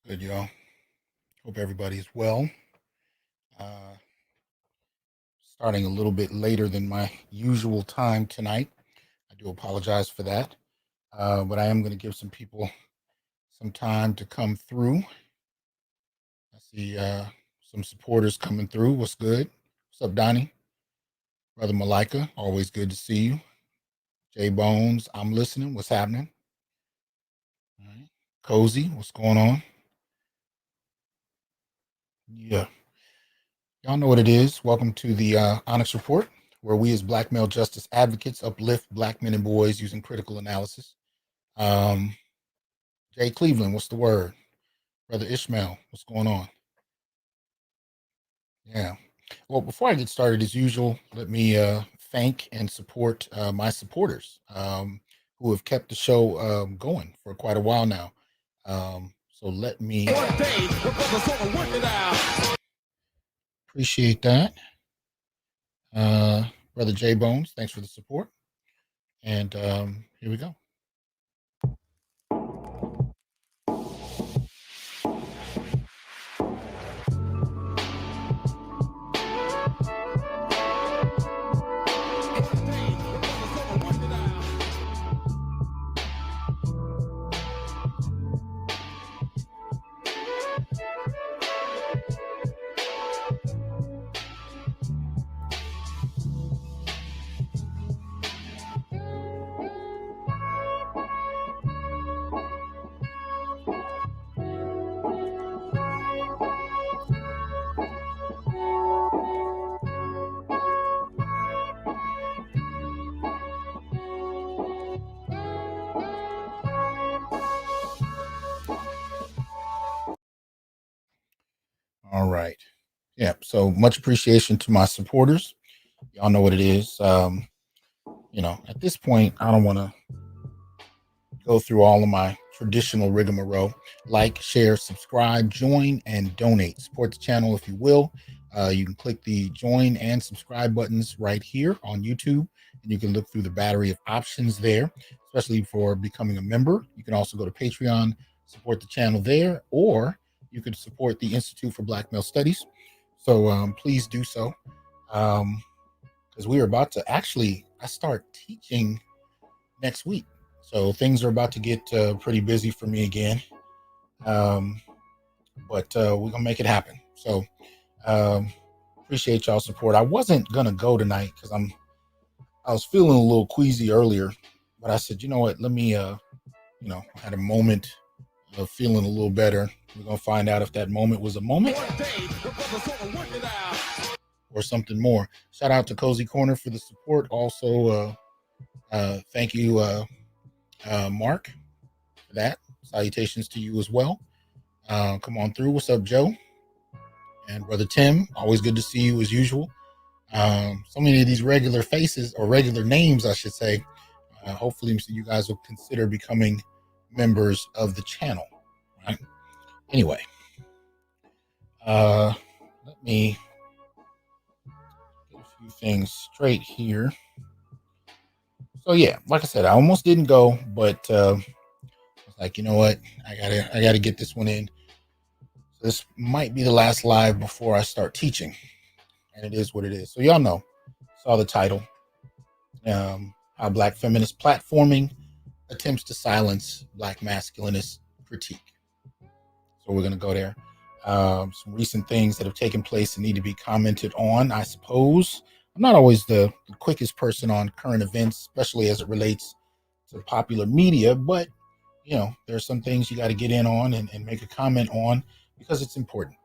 Good, y'all. Hope everybody is well. Uh, Starting a little bit later than my usual time tonight. I do apologize for that. But I am going to give some people some time to come through. I see some supporters coming through. What's good? What's up, Donnie? Brother Malika, always good to see you. J Bones, I'm listening. What's happening? All right. Cozy, what's going on? Yeah. Y'all know what it is. Welcome to the Onyx Report, where we as Black male justice advocates uplift Black men and boys using critical analysis. Um, Jay Cleveland, what's the word? Brother Ishmael, what's going on? Yeah. Well, before I get started, as usual, let me thank and support my supporters who have kept the show going for quite a while now. So let me appreciate that. Brother J Bones, thanks for the support. And here we go. All right. Yeah. So much appreciation to my supporters. Y'all know what it is. At this point, I don't want to go through all of my traditional rigmarole. Like, share, subscribe, join, and donate. Support the channel if you will. You can click the join and subscribe buttons right here on YouTube, and you can look through the battery of options there, especially for becoming a member. You can also go to Patreon, support the channel there, or you could support the Institute for Black Male Studies. So please do so, because we are about to I start teaching next week. So things are about to get pretty busy for me again. But we're gonna make it happen. So appreciate y'all support. I wasn't gonna go tonight because I was feeling a little queasy earlier, but I said, you know what, let me I had a moment of feeling a little better. We're gonna find out if that moment was a moment or something more. Shout out to Cozy Corner for the support. Also thank you Mark for that. Salutations to you as well. Come on through. What's up, Joe? And Brother Tim, always good to see you as usual. So many of these regular faces, or regular names, I should say. Hopefully you guys will consider becoming members of the channel. Right? Anyway, let me get a few things straight here. So yeah, like I said, I almost didn't go, but I was like, you know what, I gotta get this one in. So this might be the last live before I start teaching, and it is what it is. So y'all know, saw the title, how Black feminist platforming attempts to silence Black masculinist critique. So we're gonna go there. Some recent things that have taken place that need to be commented on, I suppose. I'm not always the quickest person on current events, especially as it relates to popular media, but there's some things you got to get in on and make a comment on because it's important,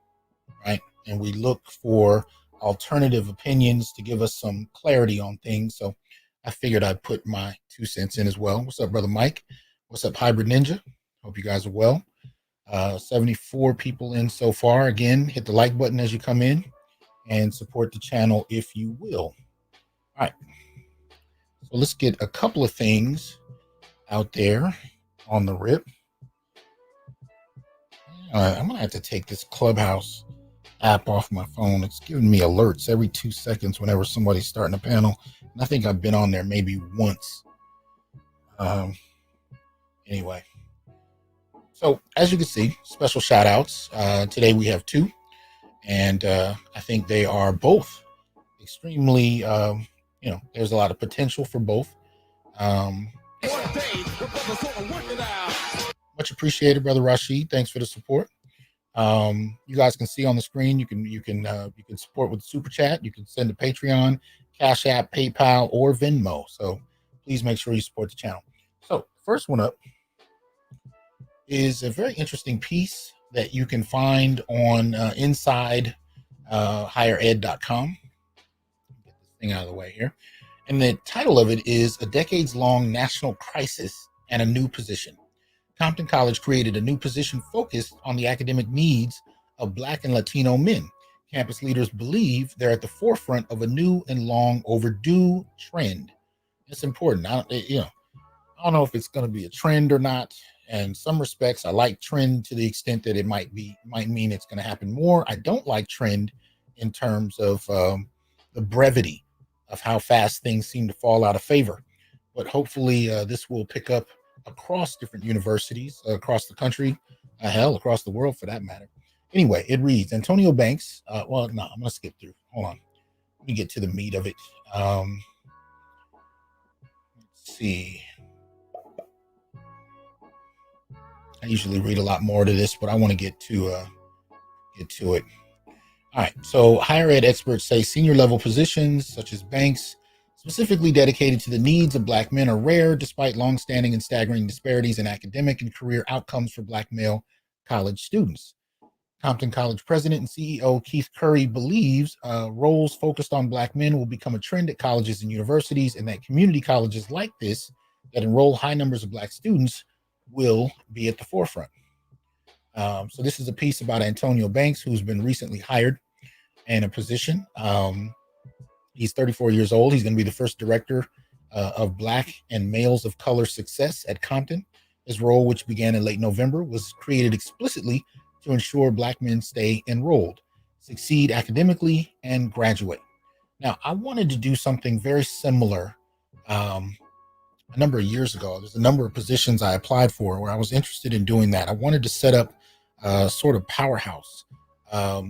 right? And we look for alternative opinions to give us some clarity on things. So I figured I'd put my 2 cents in as well. What's up, Brother Mike? What's up, Hybrid Ninja? Hope you guys are well. 74 people in so far. Again, hit the like button as you come in and support the channel if you will. All right. So let's get a couple of things out there on the rip. I'm going to have to take this Clubhouse app off my phone. It's giving me alerts every 2 seconds whenever somebody's starting a panel. And I think I've been on there maybe once. Anyway. So as you can see, special shout outs. Today we have two, and I think they are both extremely, there's a lot of potential for both. Um, much appreciated, Brother Rashid. Thanks for the support. You guys can see on the screen. You can support with the super chat. You can send to Patreon, Cash App, PayPal, or Venmo. So please make sure you support the channel. So first one up is a very interesting piece that you can find on inside highered.com. Get this thing out of the way here. And the title of it is A Decades-Long National Crisis and a New Position. Compton College created a new position focused on the academic needs of Black and Latino men. Campus leaders believe they're at the forefront of a new and long overdue trend. It's important. I don't know if it's going to be a trend or not. In some respects, I like trend to the extent that it might mean it's going to happen more. I don't like trend in terms of the brevity of how fast things seem to fall out of favor. But hopefully this will pick up across different universities across the country, across the world for that matter. Anyway, it reads, Antonio Banks. I'm going to skip through. Hold on. Let me get to the meat of it. Let's see. I usually read a lot more to this, but I want to get to it. All right. So higher ed experts say senior level positions such as Banks, specifically dedicated to the needs of Black men, are rare despite longstanding and staggering disparities in academic and career outcomes for Black male college students. Compton College President and CEO Keith Curry believes roles focused on Black men will become a trend at colleges and universities, and that community colleges like this that enroll high numbers of Black students will be at the forefront. So this is a piece about Antonio Banks, who's been recently hired in a position. He's 34 years old. He's going to be the first director of Black and Males of Color Success at Compton. His role, which began in late November, was created explicitly to ensure Black men stay enrolled, succeed academically, and graduate. Now, I wanted to do something very similar a number of years ago. There's a number of positions I applied for where I was interested in doing that. I wanted to set up a sort of powerhouse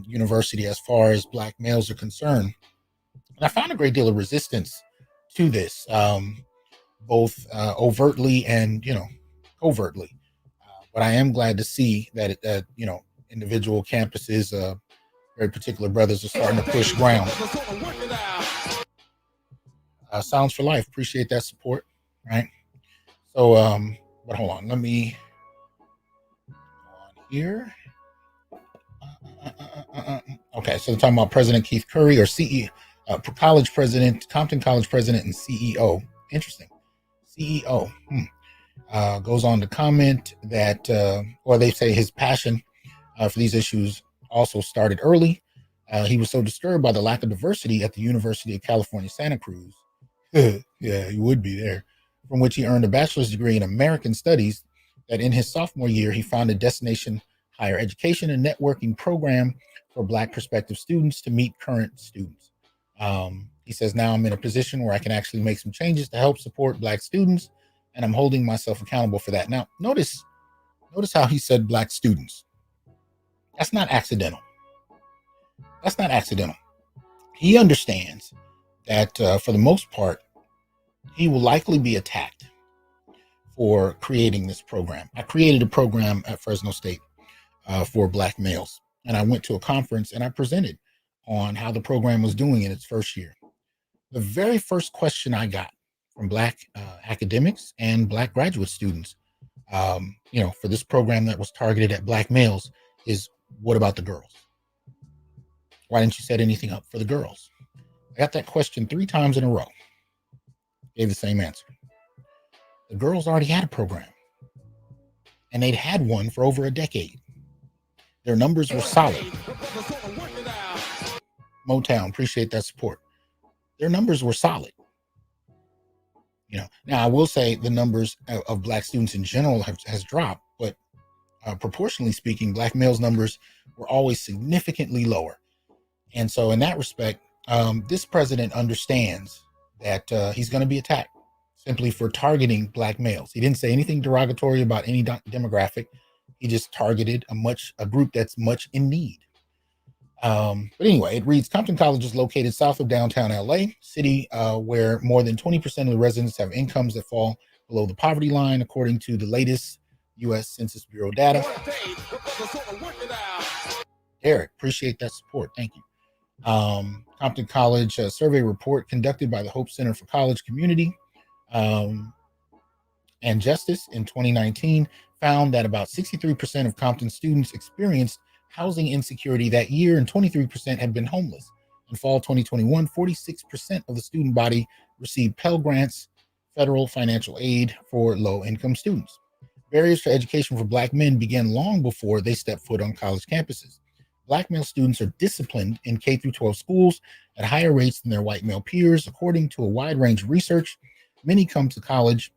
university as far as Black males are concerned. And I found a great deal of resistance to this, both overtly and, covertly. But I am glad to see that, individual campuses, very particular brothers are starting to push ground. Sounds for Life. Appreciate that support. Right. So, but hold on. Let me on here. Okay. So they're talking about President Keith Curry, or CEO, college president, Compton College president and CEO. Interesting. CEO goes on to comment that, or they say his passion for these issues also started early. He was so disturbed by the lack of diversity at the University of California, Santa Cruz. Yeah, he would be there. From which he earned a bachelor's degree in American Studies, that in his sophomore year, he founded Destination Higher Education and Networking Program for Black prospective students to meet current students. He says, now I'm in a position where I can actually make some changes to help support Black students, and I'm holding myself accountable for that. Now, notice how he said Black students. That's not accidental. That's not accidental. He understands that for the most part, he will likely be attacked for creating this program. I created a program at Fresno State for Black males, and I went to a conference and I presented on how the program was doing in its first year. The very first question I got from Black academics and Black graduate students, for this program that was targeted at Black males, is, what about the girls? Why didn't you set anything up for the girls? I got that question 3 times in a row. Gave the same answer. The girls already had a program, and they'd had one for over a decade. Their numbers were solid. Motown, appreciate that support. Their numbers were solid. Now I will say the numbers of Black students in general has dropped, but proportionally speaking, Black males' numbers were always significantly lower. And so in that respect, this president understands that he's going to be attacked simply for targeting Black males. He didn't say anything derogatory about any demographic. He just targeted a group that's much in need. But anyway, it reads Compton College is located south of downtown LA, city where more than 20% of the residents have incomes that fall below the poverty line, according to the latest U.S. Census Bureau data. Derek, appreciate that support. Thank you. Compton College survey report conducted by the Hope Center for College Community and Justice in 2019 found that about 63% of Compton students experienced housing insecurity that year, and 23% had been homeless. In fall 2021, 46% of the student body received Pell Grants, federal financial aid for low-income students. Barriers to education for Black men began long before they stepped foot on college campuses. Black male students are disciplined in K-12 schools at higher rates than their white male peers. According to a wide range of research, many come to college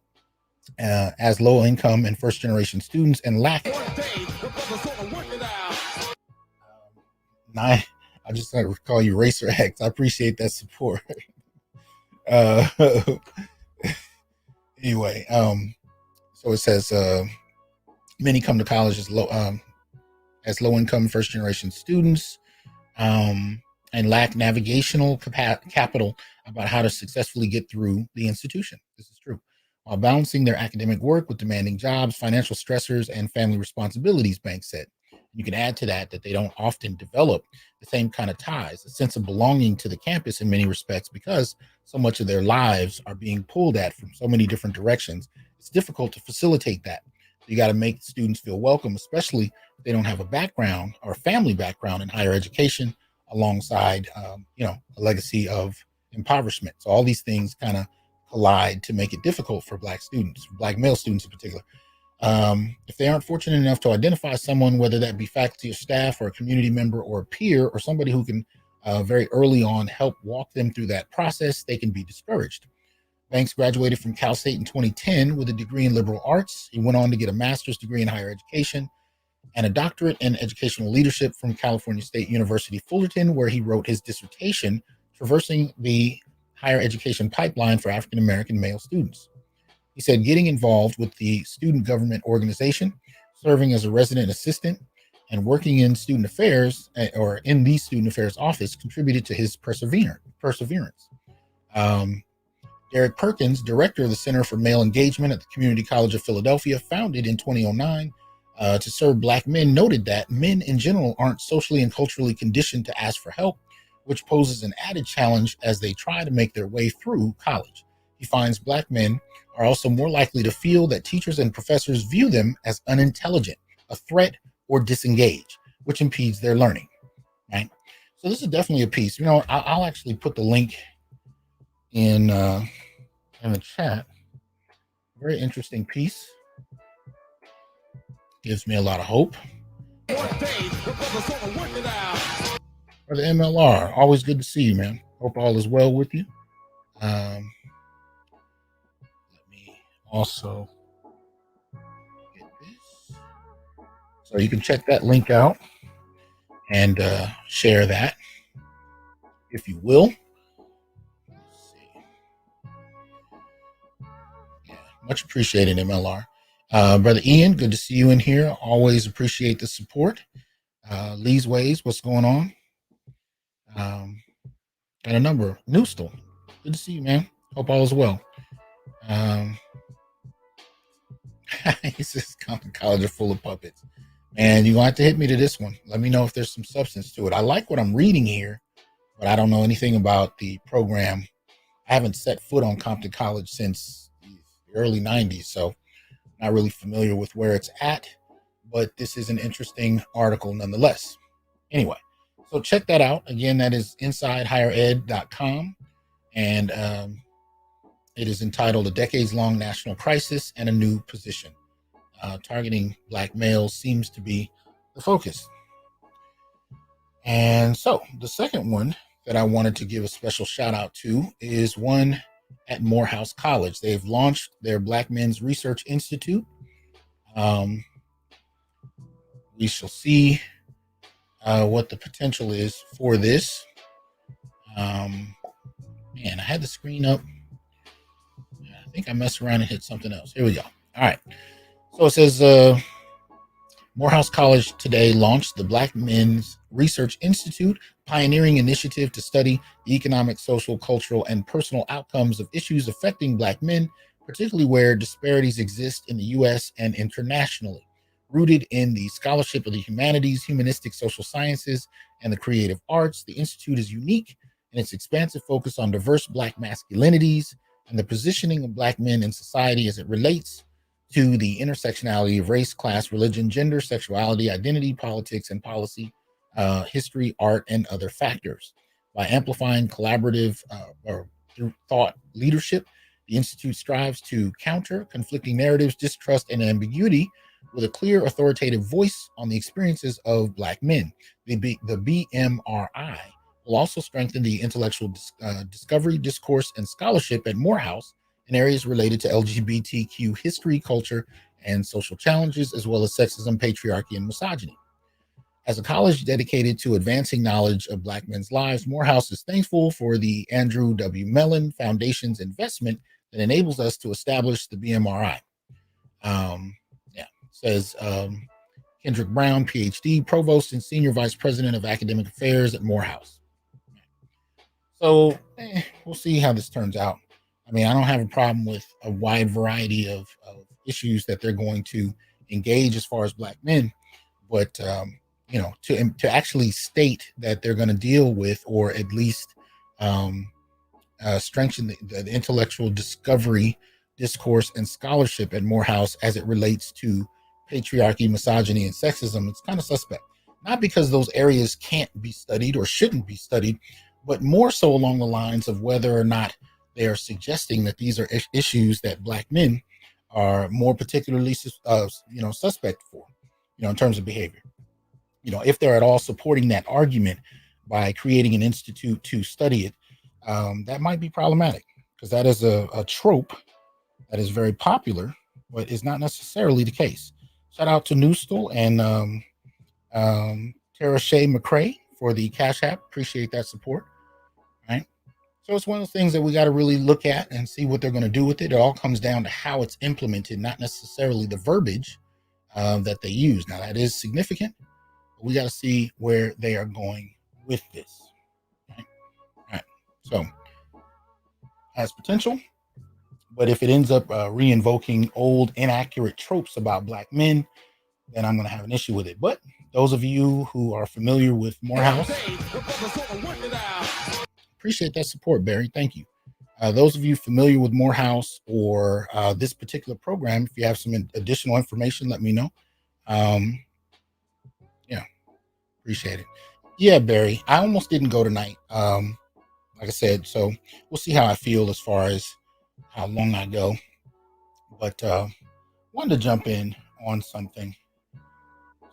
as low-income and first-generation students and lack. I just like to call you Racer X. I appreciate that support. Anyway, so it says many come to college as low-income first-generation students and lack navigational capital about how to successfully get through the institution. This is true. While balancing their academic work with demanding jobs, financial stressors, and family responsibilities, Banks said. You can add to that they don't often develop the same kind of ties, a sense of belonging to the campus in many respects, because so much of their lives are being pulled at from so many different directions. It's difficult to facilitate that. You got to make students feel welcome, especially if they don't have a background or family background in higher education, alongside, a legacy of impoverishment. So all these things kind of collide to make it difficult for Black students, Black male students in particular. If they aren't fortunate enough to identify someone, whether that be faculty or staff or a community member or a peer or somebody who can very early on help walk them through that process, they can be discouraged. Banks graduated from Cal State in 2010 with a degree in liberal arts. He went on to get a master's degree in higher education and a doctorate in educational leadership from California State University, Fullerton, where he wrote his dissertation, Traversing the Higher Education Pipeline for African American Male Students. He said getting involved with the student government organization, serving as a resident assistant, and working in student affairs or in the student affairs office contributed to his perseverance. Derek Perkins, director of the Center for Male Engagement at the Community College of Philadelphia, founded in 2009 to serve Black men, noted that men in general aren't socially and culturally conditioned to ask for help, which poses an added challenge as they try to make their way through college. He finds Black men are also more likely to feel that teachers and professors view them as unintelligent, a threat, or disengaged, which impedes their learning. Right. So this is definitely a piece. I'll actually put the link in the chat. Very interesting piece. Gives me a lot of hope. For the MLR, always good to see you, man. Hope all is well with you. Let me also get this. So you can check that link out and share that, if you will. Let's see. Yeah, much appreciated, MLR. Brother Ian, good to see you in here. Always appreciate the support. Lee's Ways, what's going on? Got a number. Newstal, good to see you, man. Hope all is well. He says college are full of puppets. Man, you're going to have to hit me to this one. Let me know if there's some substance to it. I like what I'm reading here, but I don't know anything about the program. I haven't set foot on Compton College since the early 90s, so not really familiar with where it's at, but this is an interesting article nonetheless. Anyway, so check that out. Again, that is insidehighered.com, and it is entitled A Decades-Long National Crisis and a New Position. Targeting Black males seems to be the focus. And so the second one that I wanted to give a special shout out to is one at Morehouse College. They've launched their Black Men's Research Institute. We shall see what the potential is for this. Man, I had the screen up. I think I messed around and hit something else. Here we go. All right. So it says Morehouse College today launched the Black Men's Research Institute, pioneering initiative to study the economic, social, cultural, and personal outcomes of issues affecting Black men, particularly where disparities exist in the U.S. and internationally. Rooted in the scholarship of the humanities, humanistic social sciences, and the creative arts, the Institute is unique in its expansive focus on diverse Black masculinities and the positioning of Black men in society as it relates to the intersectionality of race, class, religion, gender, sexuality, identity, politics, and policy, history, art, and other factors. By amplifying collaborative or thought leadership, the Institute strives to counter conflicting narratives, distrust, and ambiguity with a clear, authoritative voice on the experiences of Black men. The BMRI will also strengthen the intellectual discovery, discourse, and scholarship at Morehouse in areas related to LGBTQ history, culture, and social challenges, as well as sexism, patriarchy, and misogyny. As a college dedicated to advancing knowledge of Black men's lives, Morehouse is thankful for the Andrew W. Mellon Foundation's investment that enables us to establish the BMRI. Says Kendrick Brown, PhD, Provost and Senior Vice President of Academic Affairs at Morehouse. So we'll see how this turns out. I mean, I don't have a problem with a wide variety of issues that they're going to engage as far as Black men, but to actually state that they're going to deal with, or at least strengthen the intellectual discovery, discourse, and scholarship at Morehouse as it relates to patriarchy, misogyny, and sexism, it's kind of suspect. Not because those areas can't be studied or shouldn't be studied, but more so along the lines of whether or not they are suggesting that these are issues that Black men are more particularly, suspect for, in terms of behavior. If they're at all supporting that argument by creating an institute to study it, that might be problematic, because that is a trope that is very popular, but is not necessarily the case. Shout out to Newstel and Tara Shea McCrae for the Cash App. Appreciate that support. Right. So it's one of the things that we got to really look at and see what they're going to do with it. It all comes down to how it's implemented, not necessarily the verbiage that they use. Now, that is significant, but we got to see where they are going with this. Right. All right. So, has potential, but if it ends up re-invoking old, inaccurate tropes about Black men, then I'm going to have an issue with it. But those of you who are familiar with Morehouse, appreciate that support, Barry. Thank you. Those of you familiar with Morehouse or this particular program, if you have some additional information, let me know. Appreciate it. Yeah, Barry, I almost didn't go tonight. Like I said, so we'll see how I feel as far as how long I go. But wanted to jump in on something.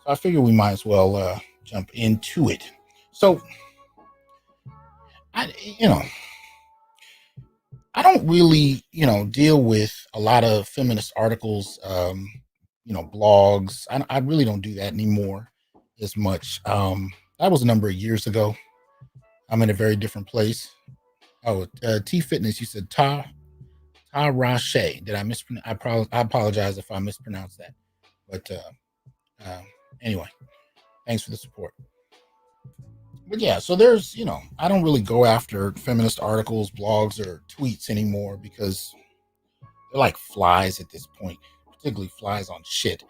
So I figure we might as well jump into it. So I don't really, deal with a lot of feminist articles, blogs. I really don't do that anymore as much. That was a number of years ago. I'm in a very different place. Oh, T Fitness, you said Ta Rache. Did I mispronounce? I apologize if I mispronounced that. But anyway, thanks for the support. But yeah, so there's, I don't really go after feminist articles, blogs, or tweets anymore because they're like flies at this point, particularly flies on shit.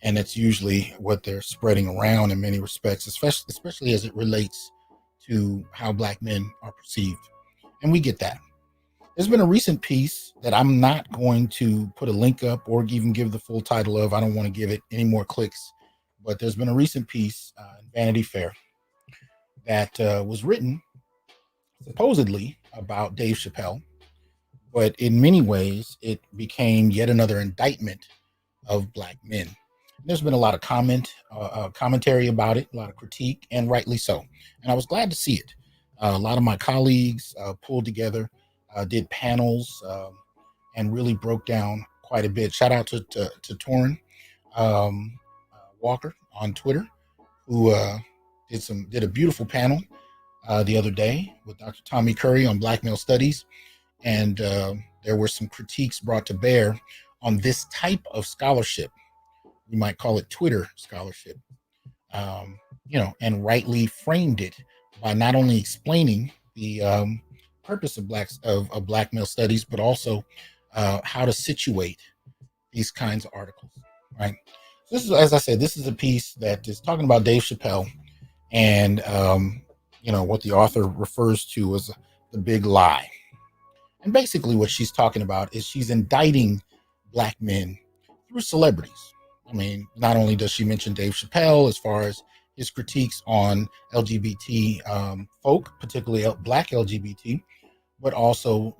And that's usually what they're spreading around in many respects, especially as it relates to how Black men are perceived. And we get that. There's been a recent piece that I'm not going to put a link up or even give the full title of. I don't want to give it any more clicks. But there's been a recent piece in Vanity Fair that was written supposedly about Dave Chappelle. But in many ways, it became yet another indictment of Black men. There's been a lot of commentary about it, a lot of critique, and rightly so. And I was glad to see it. A lot of my colleagues pulled together, did panels, and really broke down quite a bit. Shout out to Torrin Walker on Twitter, who did a beautiful panel the other day with Dr. Tommy Curry on Black male studies. And there were some critiques brought to bear on this type of scholarship, you might call it Twitter scholarship, um, and rightly framed it by not only explaining the purpose of black male studies, but also how to situate these kinds of articles, right? So this is, as I said, this is a piece that is talking about Dave Chappelle and what the author refers to as the big lie. And basically, what she's talking about is she's indicting black men through celebrities. I mean, not only does she mention Dave Chappelle as far as his critiques on LGBT folk, particularly black LGBT, but also,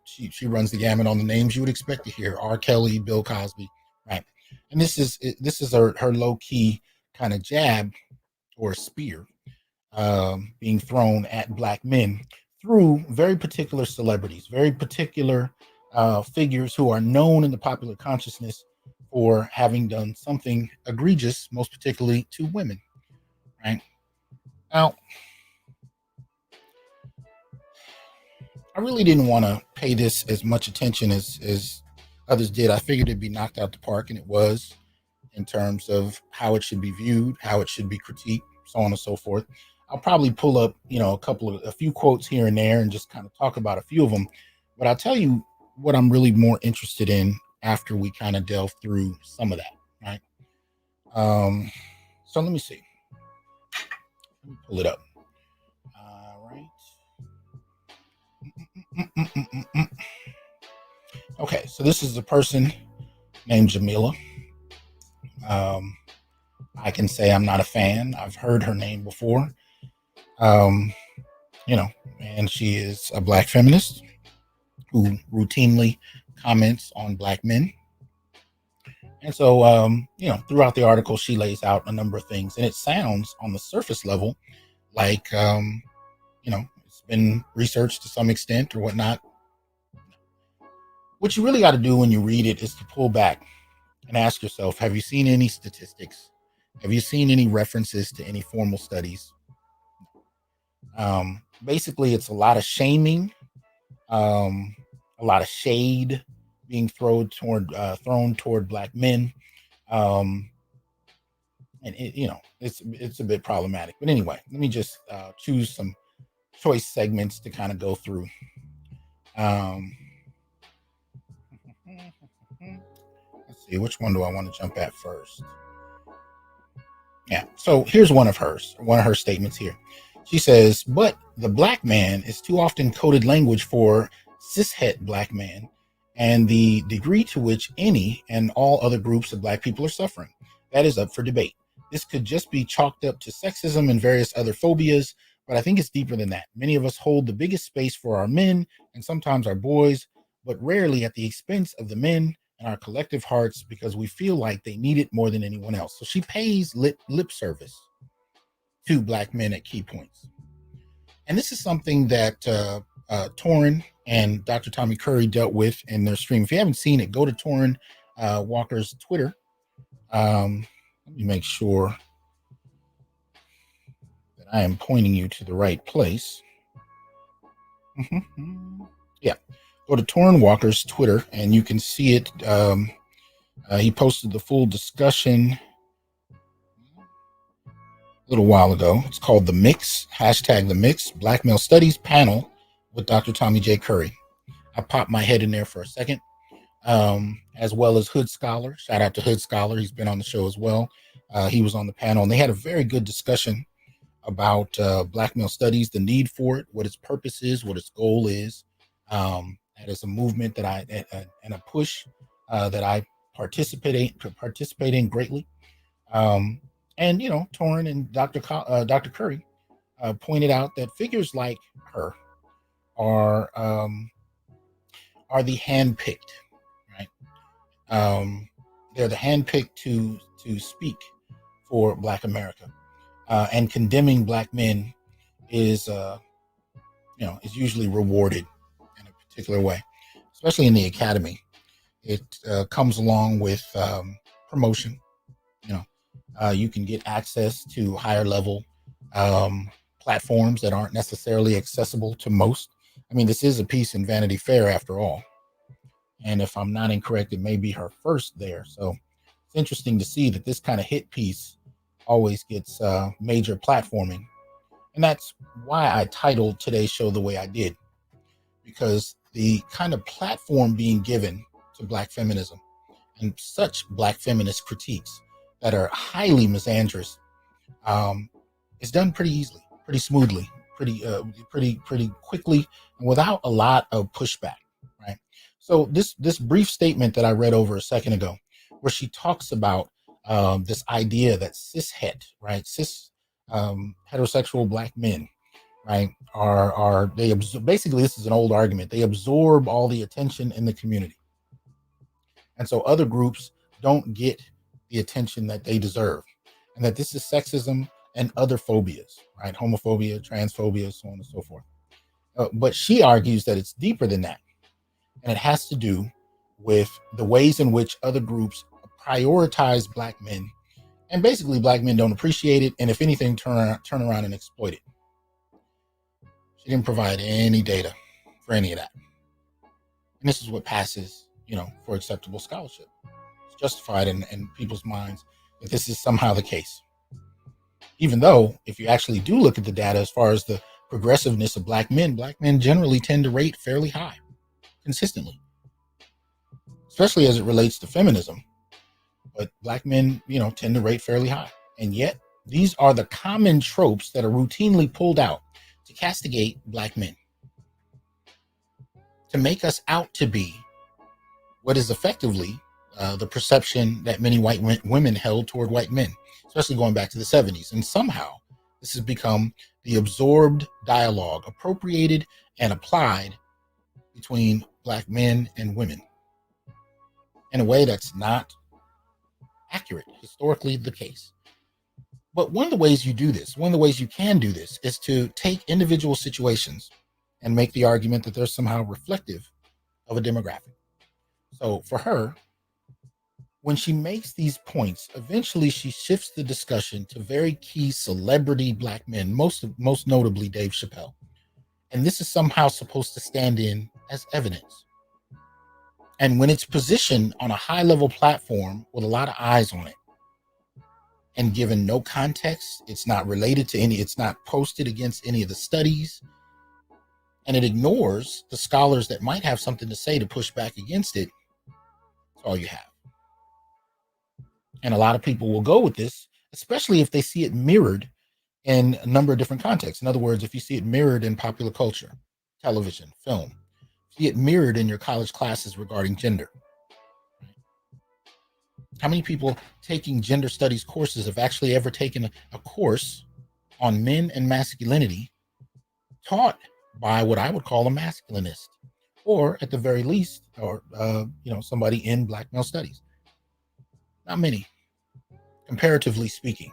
she runs the gamut on the names you would expect to hear: R. Kelly, Bill Cosby, right? And this is her low key kind of jab or spear being thrown at black men through very particular celebrities, very particular figures who are known in the popular consciousness for having done something egregious, most particularly to women. Right now, I really didn't want to pay this as much attention as others did. I figured it'd be knocked out the park, and it was, in terms of how it should be viewed, how it should be critiqued, so on and so forth. I'll probably pull up, a few quotes here and there and just kind of talk about a few of them. But I'll tell you what I'm really more interested in after we kind of delve through some of that, right? So let me see. Let me pull it up. All right. Okay, so this is a person named Jamila. I can say I'm not a fan. I've heard her name before. And she is a black feminist who routinely comments on black men. And so, throughout the article, she lays out a number of things, and it sounds on the surface level like, it's been researched to some extent or whatnot. What you really got to do when you read it is to pull back and ask yourself, have you seen any statistics? Have you seen any references to any formal studies? Basically, it's a lot of shaming, a lot of shade being thrown toward black men, and it's a bit problematic. But anyway, let me just choose some choice segments to kind of go through. Let's see, which one do I want to jump at first? Yeah, so here's one of her statements here. She says, but the black man is too often coded language for cishet black man and the degree to which any and all other groups of black people are suffering. That is up for debate. This could just be chalked up to sexism and various other phobias, but I think it's deeper than that. Many of us hold the biggest space for our men and sometimes our boys, but rarely at the expense of the men and our collective hearts because we feel like they need it more than anyone else. So she pays lip service to black men at key points. And this is something that Torrin and Dr. Tommy Curry dealt with in their stream. If you haven't seen it, go to Torrin Walker's Twitter. Let me make sure that I am pointing you to the right place. Yeah. Go to Torrin Walker's Twitter and you can see it. He posted the full discussion a little while ago. It's called The Mix, #The Mix, Black Male Studies Panel with Dr. Tommy J. Curry. I popped my head in there for a second, as well as Hood Scholar. Shout out to Hood Scholar. He's been on the show as well. He was on the panel, and they had a very good discussion about black male studies, the need for it, what its purpose is, what its goal is. That is a movement that and a push that I participate in greatly. And Torrin and Dr. Curry pointed out that figures like her are the handpicked, right? They're the handpicked to speak for Black America, and condemning black men is usually rewarded in a particular way, especially in the academy. It comes along with promotion. You can get access to higher level platforms that aren't necessarily accessible to most. I mean, this is a piece in Vanity Fair after all. And if I'm not incorrect, it may be her first there. So It's interesting to see that this kind of hit piece always gets major platforming. And that's why I titled today's show the way I did, because the kind of platform being given to Black feminism and such Black feminist critiques that are highly misandrous is done pretty easily, pretty smoothly, pretty quickly, and without a lot of pushback, right? So this brief statement that I read over a second ago, where she talks about this idea that cis heterosexual Black men, right, are they basically, this is an old argument, they absorb all the attention in the community, and so other groups don't get the attention that they deserve, and that this is sexism and other phobias, right? Homophobia, transphobia, so on and so forth. But she argues that it's deeper than that, and it has to do with the ways in which other groups prioritize Black men, and basically Black men don't appreciate it, and if anything, turn around and exploit it. She didn't provide any data for any of that, and this is what passes, for acceptable scholarship. It's justified in people's minds that this is somehow the case. Even though, if you actually do look at the data as far as the progressiveness of Black men generally tend to rate fairly high, consistently, especially as it relates to feminism. But Black men, tend to rate fairly high. And yet, these are the common tropes that are routinely pulled out to castigate Black men, to make us out to be what is effectively the perception that many white women held toward white men, especially going back to the 70s. And somehow this has become the absorbed dialogue, appropriated and applied between Black men and women in a way that's not accurate, historically the case. But one of the ways you do this, one of the ways you can do this, is to take individual situations and make the argument that they're somehow reflective of a demographic. So for her, when she makes these points, eventually she shifts the discussion to very key celebrity Black men, most notably Dave Chappelle. And this is somehow supposed to stand in as evidence. And when it's positioned on a high-level platform with a lot of eyes on it, and given no context, it's not related to it's not posted against any of the studies, and it ignores the scholars that might have something to say to push back against it, that's all you have. And a lot of people will go with this, especially if they see it mirrored in a number of different contexts. In other words, if you see it mirrored in popular culture, television, film, see it mirrored in your college classes regarding gender. How many people taking gender studies courses have actually ever taken a course on men and masculinity taught by what I would call a masculinist, or at the very least, or somebody in Black male studies? Not many, comparatively speaking.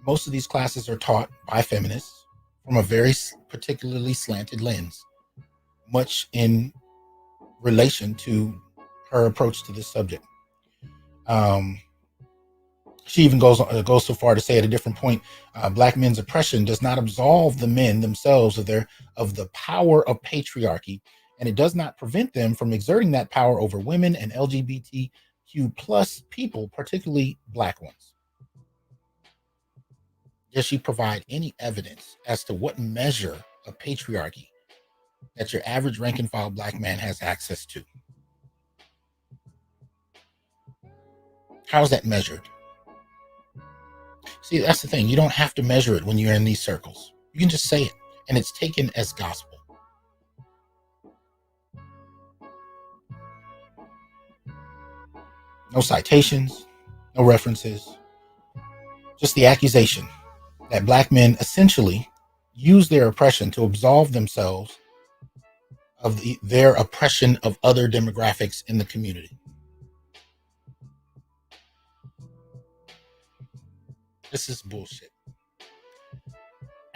Most of these classes are taught by feminists from a very particularly slanted lens, much in relation to her approach to this subject. She even goes so far to say at a different point, Black men's oppression does not absolve the men themselves of the power of patriarchy, and it does not prevent them from exerting that power over women and LGBTQ plus people, particularly Black ones. Does she provide any evidence as to what measure of patriarchy that your average rank and file Black man has access to? How is that measured? See, that's the thing. You don't have to measure it when you're in these circles. You can just say it, and it's taken as gospel. No citations, no references, just the accusation that Black men essentially use their oppression to absolve themselves of their oppression of other demographics in the community. This is bullshit.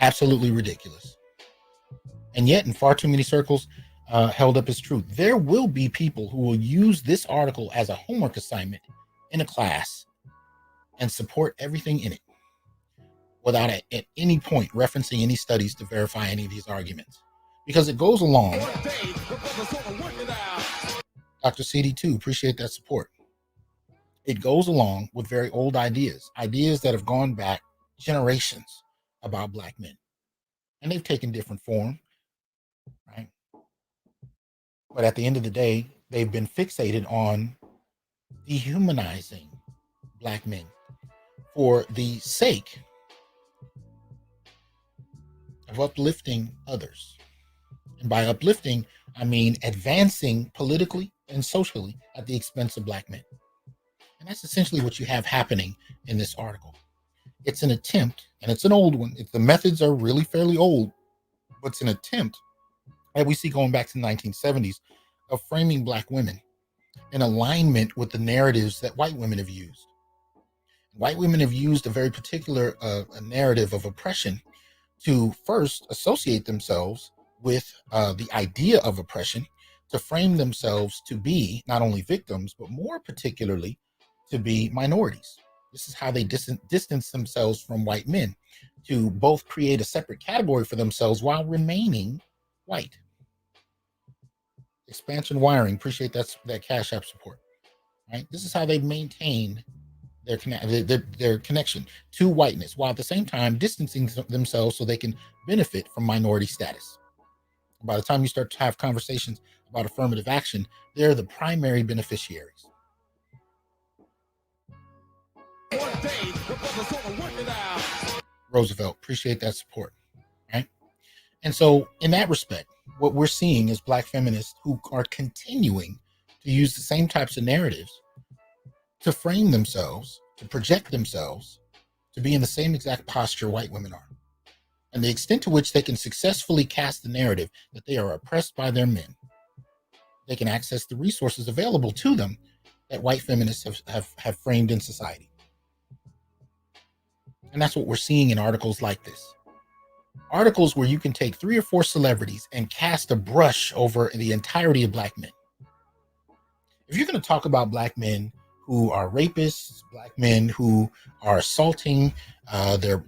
Absolutely ridiculous. And yet, in far too many circles, held up as truth. There will be people who will use this article as a homework assignment in a class and support everything in it without at any point referencing any studies to verify any of these arguments, because it goes along. Dr. CD2, appreciate that support. It goes along with very old ideas that have gone back generations about Black men. And they've taken different form, right? But at the end of the day, they've been fixated on dehumanizing Black men for the sake of uplifting others. And by uplifting, I mean advancing politically and socially at the expense of Black men. And that's essentially what you have happening in this article. It's an attempt, and it's an old one. The methods are really fairly old, but it's an attempt that we see going back to the 1970s of framing Black women in alignment with the narratives that white women have used. White women have used a very particular a narrative of oppression to first associate themselves with the idea of oppression, to frame themselves to be not only victims, but more particularly to be minorities. This is how they distance themselves from white men, to both create a separate category for themselves while remaining white. Expansion wiring, appreciate that Cash App support. Right, this is how they maintain their connection to whiteness, while at the same time distancing themselves so they can benefit from minority status. By the time you start to have conversations about affirmative action, they're the primary beneficiaries. Roosevelt, appreciate that support. Right? And so in that respect, what we're seeing is Black feminists who are continuing to use the same types of narratives to frame themselves, to project themselves, to be in the same exact posture white women are. And the extent to which they can successfully cast the narrative that they are oppressed by their men, they can access the resources available to them that white feminists have framed in society. And that's what we're seeing in articles like this. Articles where you can take 3 or 4 celebrities and cast a brush over the entirety of Black men. If you're going to talk about Black men who are rapists, Black men who are assaulting their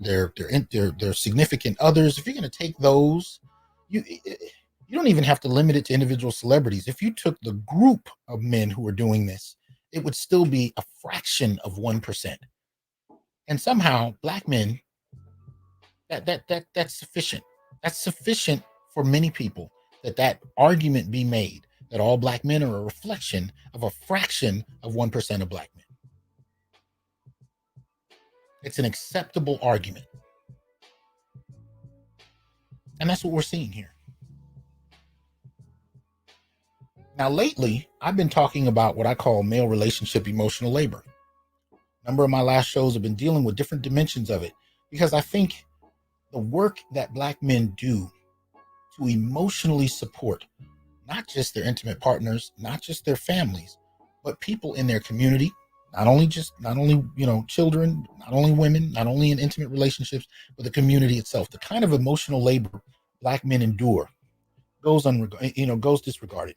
significant others, if you're going to take those, you don't even have to limit it to individual celebrities. If you took the group of men who are doing this, it would still be a fraction of 1%. And somehow Black men, that's sufficient. That's sufficient for many people that argument be made that all Black men are a reflection of a fraction of 1% of Black men. It's an acceptable argument. And that's what we're seeing here. Now, lately, I've been talking about what I call male relationship emotional labor. A number of my last shows have been dealing with different dimensions of it because I think the work that Black men do to emotionally support not just their intimate partners, not just their families, but people in their community, not only children, not only women, not only in intimate relationships, but the community itself. The kind of emotional labor Black men endure goes disregarded.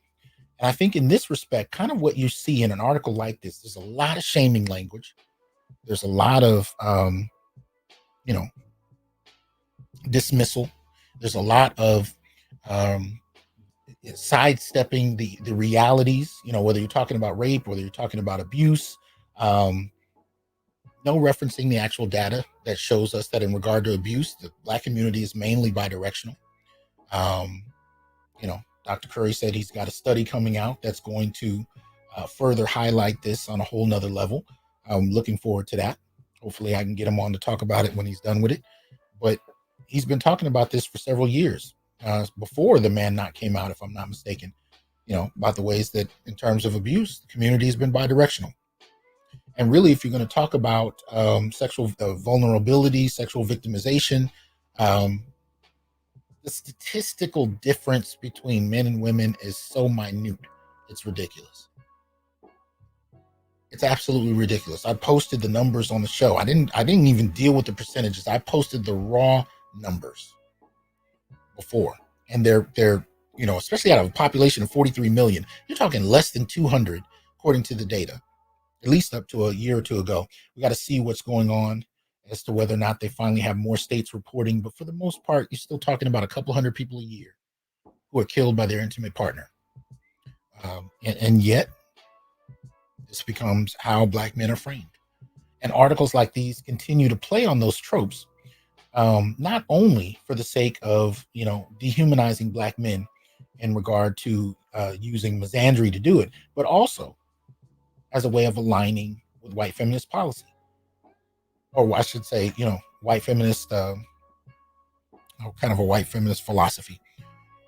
And I think in this respect, kind of what you see in an article like this, there's a lot of shaming language. There's a lot of dismissal. There's a lot of sidestepping the realities, whether you're talking about rape, whether you're talking about abuse, no referencing the actual data that shows us that in regard to abuse, the Black community is mainly bidirectional. Dr. Curry said he's got a study coming out that's going to further highlight this on a whole nother level. I'm looking forward to that. Hopefully I can get him on to talk about it when he's done with it. But he's been talking about this for several years, before the Man Not came out, if I'm not mistaken, about the ways that in terms of abuse, the community has been bidirectional. And really, if you're going to talk about sexual vulnerability, sexual victimization, the statistical difference between men and women is so minute, it's ridiculous. It's absolutely ridiculous. I posted the numbers on the show. I didn't even deal with the percentages. I posted the raw numbers before, and they're especially out of a population of 43 million, you're talking less than 200 according to the data, at least up to a year or two ago. We got to see what's going on as to whether or not they finally have more states reporting, but for the most part, you're still talking about a couple hundred people a year who are killed by their intimate partner. And yet This becomes how Black men are framed. And articles like these continue to play on those tropes, not only for the sake of, dehumanizing Black men in regard to using misandry to do it, but also as a way of aligning with white feminist policy, or I should say, white feminist, kind of a white feminist philosophy,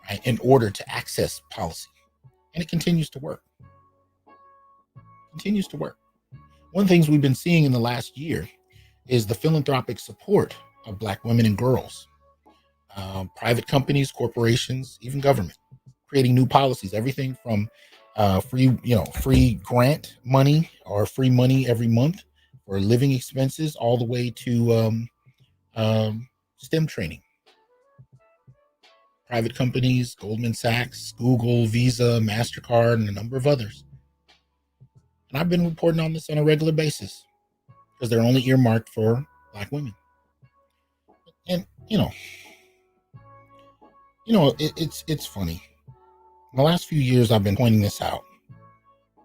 right, in order to access policy. And it continues to work. Continues to work. One of the things we've been seeing in the last year is the philanthropic support of Black women and girls, private companies, corporations, even government, creating new policies. Everything from free grant money or free money every month for living expenses, all the way to STEM training. Private companies, Goldman Sachs, Google, Visa, MasterCard, and a number of others. And I've been reporting on this on a regular basis because they're only earmarked for Black women. And it's funny. In the last few years, I've been pointing this out.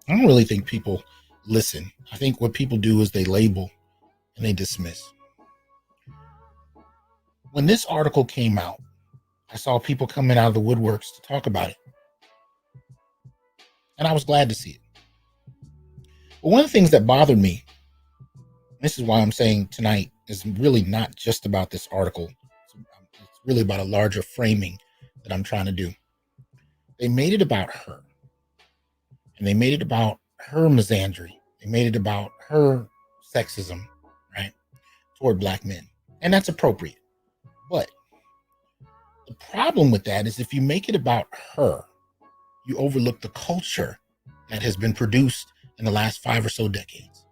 I don't really think people listen. I think what people do is they label and they dismiss. When this article came out, I saw people coming out of the woodworks to talk about it. And I was glad to see it. But one of the things that bothered me, this is why I'm saying tonight, is really not just about this article. It's really about a larger framing that I'm trying to do. They made it about her. And they made it about her misandry. They made it about her sexism, right, toward Black men. And that's appropriate. But the problem with that is if you make it about her, you overlook the culture that has been produced in the last 5 or so decades.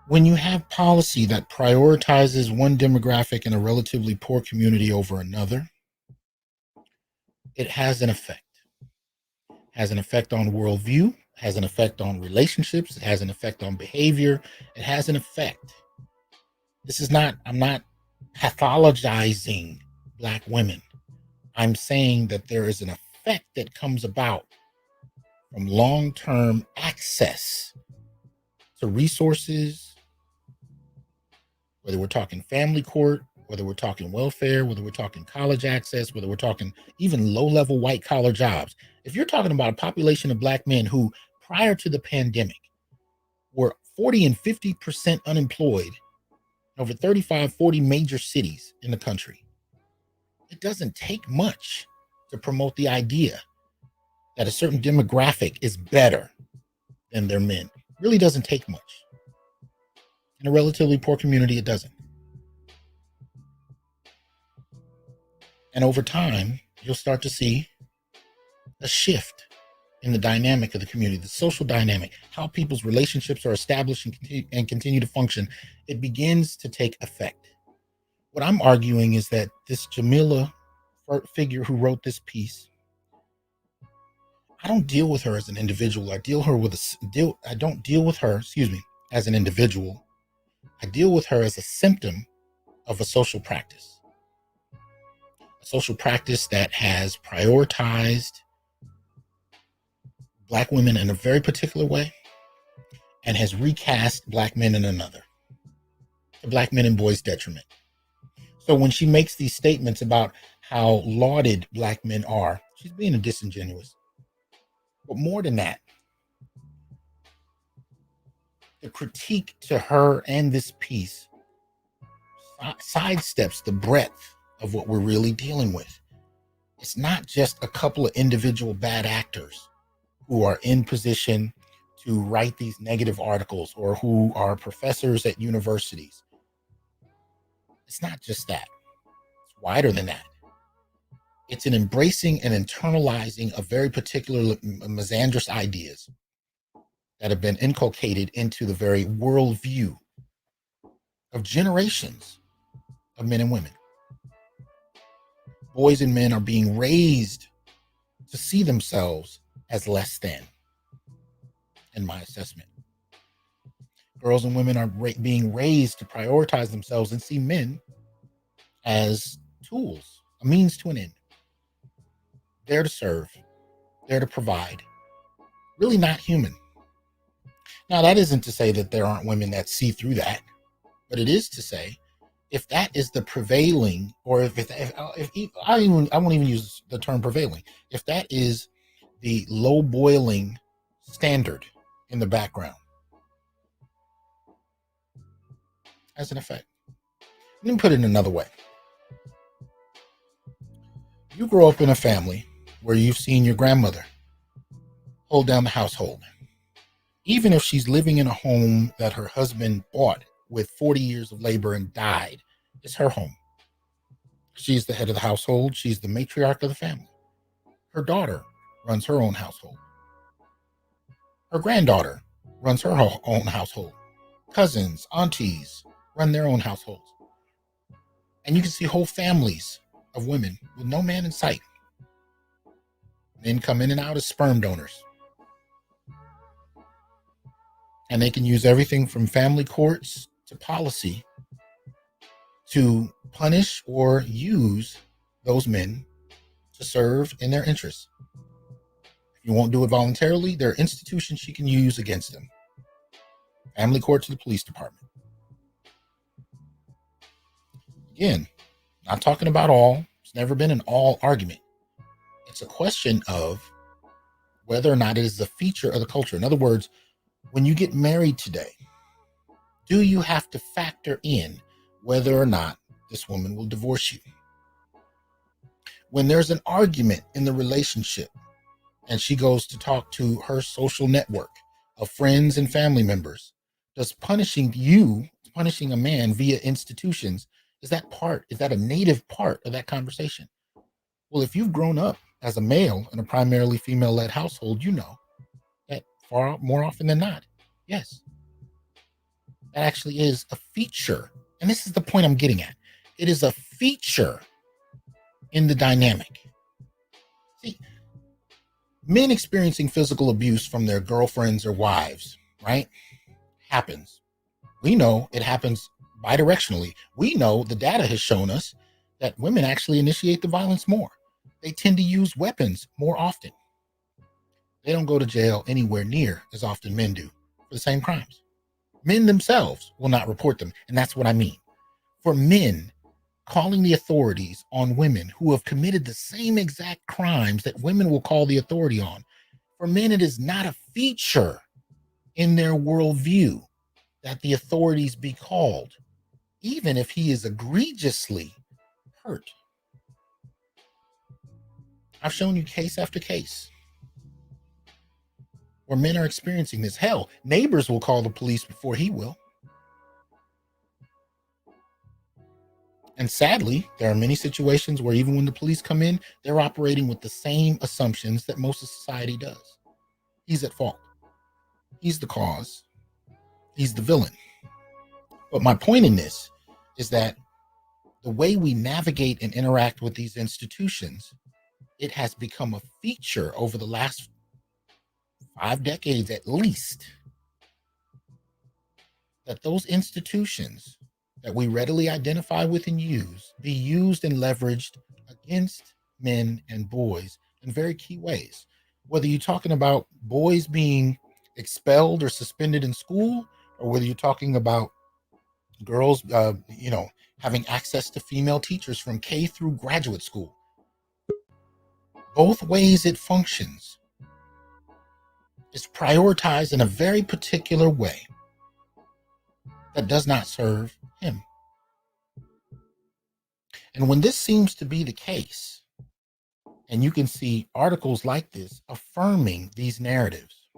When you have policy that prioritizes one demographic in a relatively poor community over another, it has an effect. It has an effect on worldview, has an effect on relationships, it has an effect on behavior, it has an effect. I'm not pathologizing Black women. I'm saying that there is an effect that comes about from long-term access to resources, whether we're talking family court, whether we're talking welfare, whether we're talking college access, whether we're talking even low-level white-collar jobs. If you're talking about a population of Black men who, prior to the pandemic, were 40 and 50% unemployed, over 35, 40 major cities in the country. It doesn't take much to promote the idea that a certain demographic is better than their men. It really doesn't take much. In a relatively poor community, it doesn't. And over time, you'll start to see a shift in the dynamic of the community, the social dynamic, how people's relationships are established and continue to function. It begins to take effect. What I'm arguing is that this Jamila figure who wrote this piece, I don't deal with her as an individual. I don't deal with her, as an individual. I deal with her as a symptom of a social practice. A social practice that has prioritized Black women in a very particular way and has recast Black men in another, to Black men and boys' detriment. So when she makes these statements about how lauded Black men are, she's being disingenuous. But more than that, the critique to her and this piece sidesteps the breadth of what we're really dealing with. It's not just a couple of individual bad actors who are in position to write these negative articles or who are professors at universities. It's not just that. It's wider than that. It's an embracing and internalizing of very particular misandrous ideas that have been inculcated into the very worldview of generations of men and women. Boys and men are being raised to see themselves as less than, in my assessment. Girls and women are being raised to prioritize themselves and see men as tools, a means to an end. There to serve, there to provide, really not human. Now, that isn't to say that there aren't women that see through that, but it is to say if that is the prevailing, or if I won't even use the term prevailing, if that is the low boiling standard in the background, as an effect. Let me put it another way. You grow up in a family where you've seen your grandmother hold down the household. Even if she's living in a home that her husband bought with 40 years of labor and died, it's her home. She's the head of the household. She's the matriarch of the family. Her daughter runs her own household. Her granddaughter runs her own household. Cousins, aunties run their own households. And you can see whole families of women with no man in sight. Men come in and out as sperm donors. And they can use everything from family courts to policy to punish or use those men to serve in their interests. If you won't do it voluntarily, there are institutions she can use against them. Family court to the police department. Again, not talking about all. It's never been an all argument. It's a question of whether or not it is a feature of the culture. In other words, when you get married today, do you have to factor in whether or not this woman will divorce you? When there's an argument in the relationship and she goes to talk to her social network of friends and family members, does punishing a man via institutions, is that a native part of that conversation? Well, if you've grown up as a male in a primarily female-led household, you know that far more often than not, yes, that actually is a feature. And this is the point I'm getting at. It is a feature in the dynamic. See, men experiencing physical abuse from their girlfriends or wives, right, happens. We know it happens bidirectionally. We know the data has shown us that women actually initiate the violence more. They tend to use weapons more often. They don't go to jail anywhere near as often men do for the same crimes. Men themselves will not report them. And that's what I mean. For men calling the authorities on women who have committed the same exact crimes that women will call the authority on, for men, it is not a feature in their worldview that the authorities be called, even if he is egregiously hurt. I've shown you case after case where men are experiencing this. Hell, neighbors will call the police before he will. And sadly, there are many situations where even when the police come in, they're operating with the same assumptions that most of society does. He's at fault. He's the cause. He's the villain. But my point in this is that the way we navigate and interact with these institutions, it has become a feature over the last 5 decades at least, that those institutions that we readily identify with and use be used and leveraged against men and boys in very key ways. Whether you're talking about boys being expelled or suspended in school, or whether you're talking about girls, having access to female teachers from K through graduate school. Both ways it functions is prioritized in a very particular way that does not serve him. And when this seems to be the case, and you can see articles like this affirming these narratives,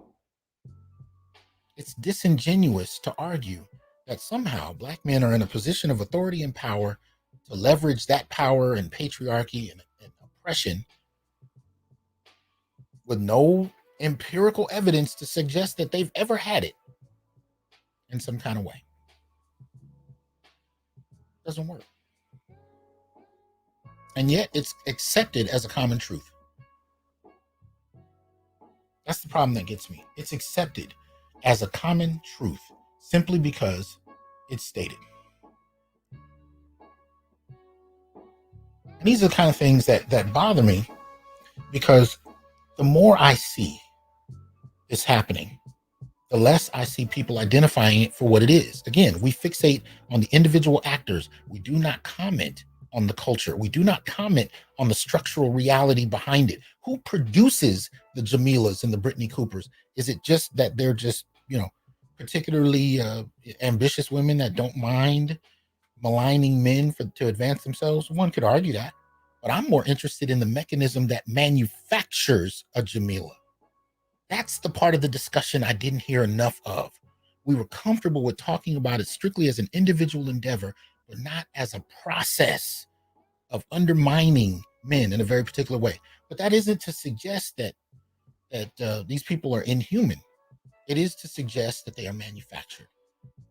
it's disingenuous to argue that somehow Black men are in a position of authority and power to leverage that power and patriarchy and oppression with no empirical evidence to suggest that they've ever had it in some kind of way. It doesn't work. And yet it's accepted as a common truth. That's the problem that gets me. It's accepted as a common truth simply because it's stated. And these are the kind of things that bother me, because the more I see is happening, the less I see people identifying it for what it is. Again, we fixate on the individual actors. We do not comment on the culture. We do not comment on the structural reality behind it. Who produces the Jamilas and the Brittany Coopers? Is it just that they're just, particularly ambitious women that don't mind maligning men to advance themselves? One could argue that. But I'm more interested in the mechanism that manufactures a Jamila. That's the part of the discussion I didn't hear enough of. We were comfortable with talking about it strictly as an individual endeavor, but not as a process of undermining men in a very particular way. But that isn't to suggest that these people are inhuman. It is to suggest that they are manufactured.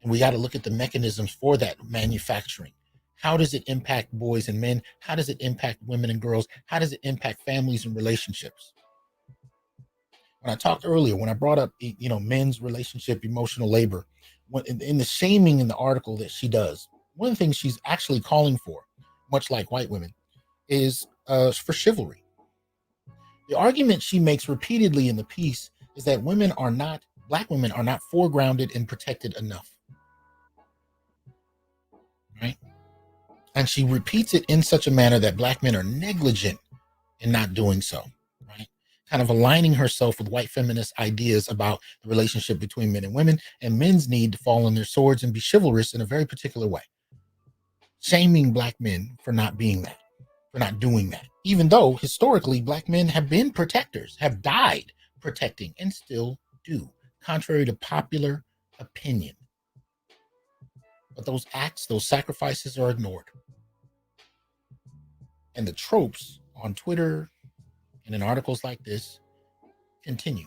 And we got to look at the mechanisms for that manufacturing. How does it impact boys and men? How does it impact women and girls? How does it impact families and relationships? When I talked earlier, when I brought up, men's relationship, emotional labor, in the shaming in the article that she does, one of the things she's actually calling for, much like white women, is for chivalry. The argument she makes repeatedly in the piece is that Black women are not foregrounded and protected enough. Right? And she repeats it in such a manner that Black men are negligent in not doing so. Right? Kind of aligning herself with white feminist ideas about the relationship between men and women and men's need to fall on their swords and be chivalrous in a very particular way. Shaming Black men for not being that, for not doing that. Even though historically Black men have been protectors, have died protecting, and still do, contrary to popular opinion. But those acts, those sacrifices are ignored. And the tropes on Twitter and in articles like this continue.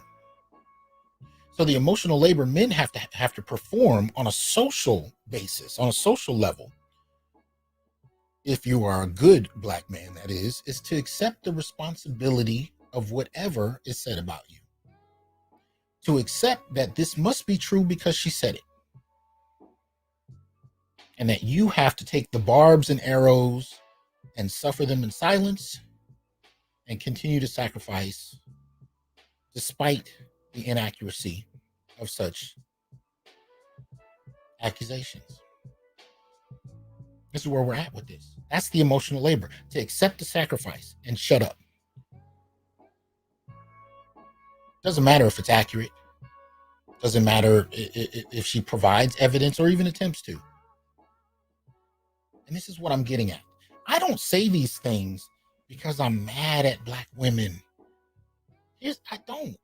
So the emotional labor men have to perform on a social basis, on a social level, if you are a good Black man, that is to accept the responsibility of whatever is said about you. To accept that this must be true because she said it. And that you have to take the barbs and arrows and suffer them in silence and continue to sacrifice despite the inaccuracy of such accusations. This is where we're at with this. That's the emotional labor, to accept the sacrifice and shut up. Doesn't matter if it's accurate. Doesn't matter if she provides evidence or even attempts to. And this is what I'm getting at. I don't say these things because I'm mad at Black women. I don't.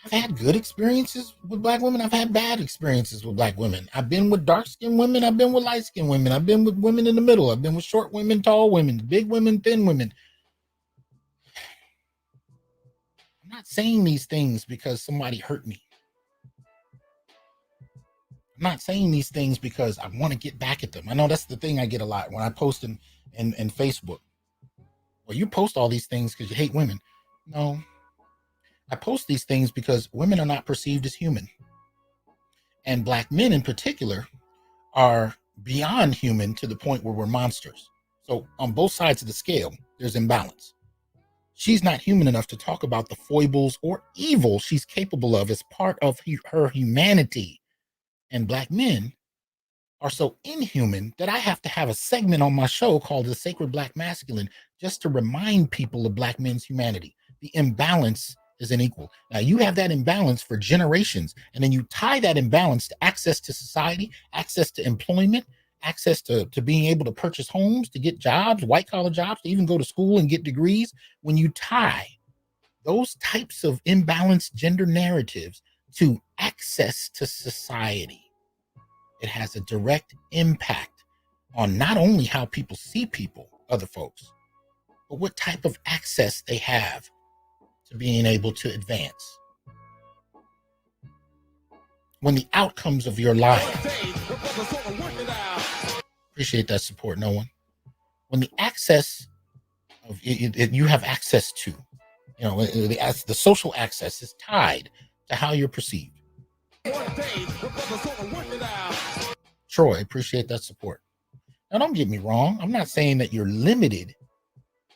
I've had good experiences with Black women. I've had bad experiences with Black women. I've been with dark-skinned women. I've been with light-skinned women. I've been with women in the middle. I've been with short women, tall women, big women, thin women. I'm not saying these things because somebody hurt me. I'm not saying these things because I want to get back at them. I know that's the thing I get a lot when I post in Facebook. Well, you post all these things because you hate women. No. I post these things because women are not perceived as human. And Black men in particular are beyond human to the point where we're monsters. So on both sides of the scale, there's imbalance. She's not human enough to talk about the foibles or evil she's capable of as part of her humanity. And Black men are so inhuman that I have to have a segment on my show called The Sacred Black Masculine just to remind people of Black men's humanity. The imbalance is unequal. Now you have that imbalance for generations, and then you tie that imbalance to access to society, access to employment, access to being able to purchase homes, to get jobs, white collar jobs, to even go to school and get degrees. When you tie those types of imbalanced gender narratives to access to society, it has a direct impact on not only how people see people, other folks, but what type of access they have to being able to advance. When the outcomes of your life, appreciate that support, no one. When the access of you have access to, the social access is tied to how you're perceived. Troy, appreciate that support. Now, don't get me wrong. I'm not saying that you're limited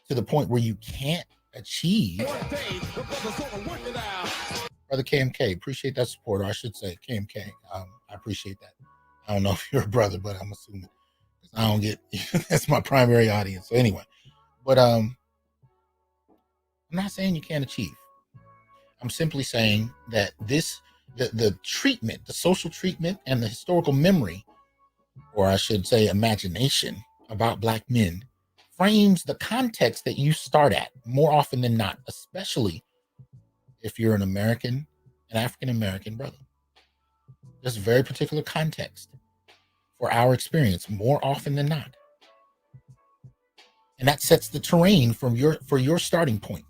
to the point where you can't achieve Brother KMK, appreciate that support, or I should say KMK. I appreciate that. I don't know if you're a brother, but I'm assuming. I don't get that's my primary audience. So anyway, but I'm not saying you can't achieve. I'm simply saying that the treatment, the social treatment, and the historical memory, or I should say imagination about Black men, frames the context that you start at more often than not, especially if you're an American, an African American brother. There's a very particular context for our experience more often than not. And that sets the terrain for your starting point.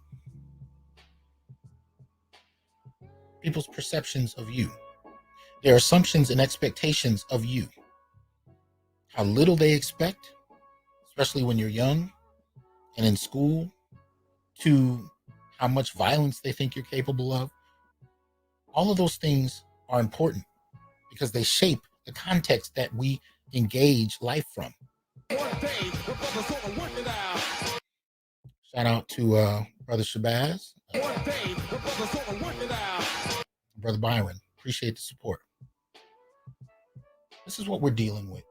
People's perceptions of you, their assumptions and expectations of you, how little they expect, especially when you're young and in school, to how much violence they think you're capable of. All of those things are important because they shape the context that we engage life from. Shout out to Brother Shabazz, Brother Byron. Appreciate the support. This is what we're dealing with.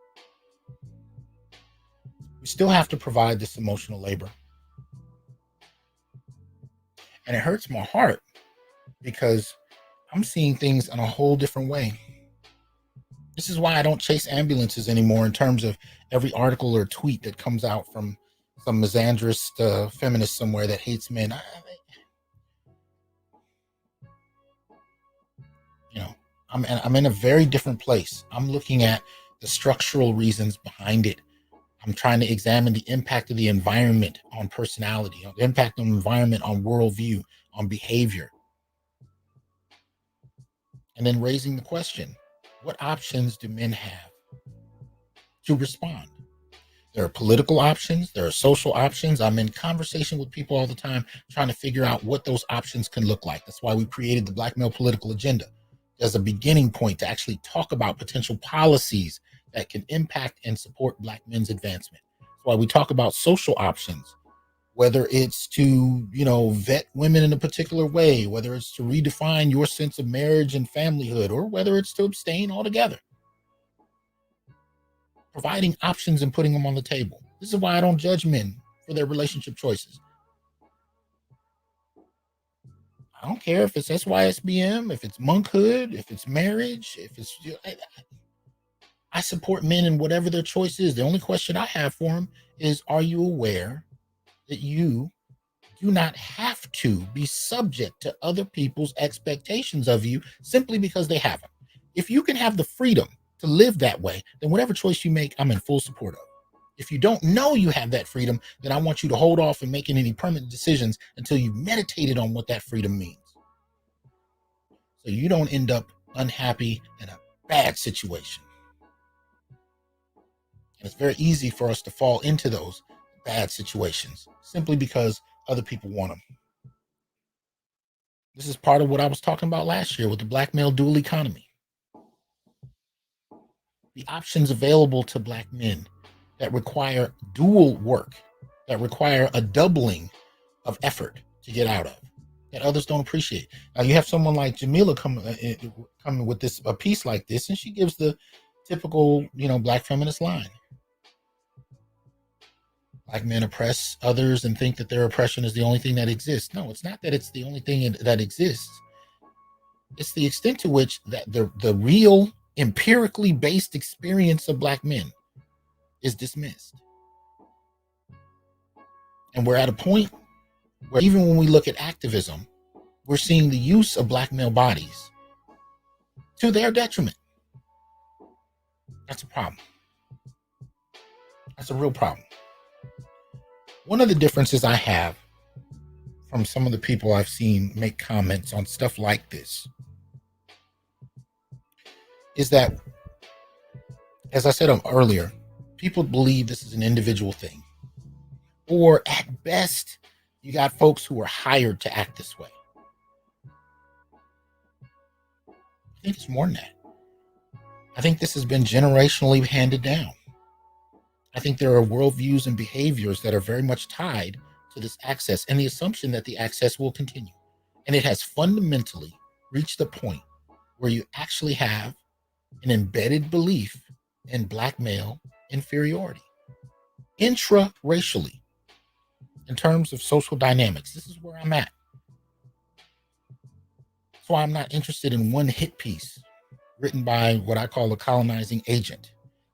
We still have to provide this emotional labor. And it hurts my heart because I'm seeing things in a whole different way. This is why I don't chase ambulances anymore in terms of every article or tweet that comes out from some misandrist feminist somewhere that hates men. I'm in a very different place. I'm looking at the structural reasons behind it. I'm trying to examine the impact of the environment on personality, the impact of the environment on worldview, on behavior. And then raising the question, what options do men have to respond? There are political options. There are social options. I'm in conversation with people all the time trying to figure out what those options can look like. That's why we created the Black Male Political Agenda as a beginning point to actually talk about potential policies that can impact and support Black men's advancement. That's why we talk about social options, whether it's to, vet women in a particular way, whether it's to redefine your sense of marriage and familyhood, or whether it's to abstain altogether. Providing options and putting them on the table. This is why I don't judge men for their relationship choices. I don't care if it's SYSBM, if it's monkhood, if it's marriage, if it's... I support men in whatever their choice is. The only question I have for them is, are you aware that you do not have to be subject to other people's expectations of you simply because they have them? If you can have the freedom to live that way, then whatever choice you make, I'm in full support of. If you don't know you have that freedom, then I want you to hold off on making any permanent decisions until you've meditated on what that freedom means. So you don't end up unhappy in a bad situation. And it's very easy for us to fall into those bad situations simply because other people want them. This is part of what I was talking about last year with the Black male dual economy. The options available to Black men that require dual work, that require a doubling of effort to get out of, that others don't appreciate. Now you have someone like Jamila coming with a piece like this, and she gives the typical, Black feminist line. Black men oppress others and think that their oppression is the only thing that exists. No, it's not that it's the only thing that exists. It's the extent to which that the real empirically based experience of Black men is dismissed. And we're at a point where even when we look at activism, we're seeing the use of Black male bodies to their detriment. That's a problem. That's a real problem. One of the differences I have from some of the people I've seen make comments on stuff like this is that, as I said earlier, people believe this is an individual thing. Or at best, you got folks who are hired to act this way. I think it's more than that. I think this has been generationally handed down. I think there are worldviews and behaviors that are very much tied to this access and the assumption that the access will continue. And it has fundamentally reach the point where you actually have an embedded belief in black male inferiority intra-racially in terms of social dynamics. This is where I'm at. That's why I'm not interested in one hit piece written by what I call a colonizing agent.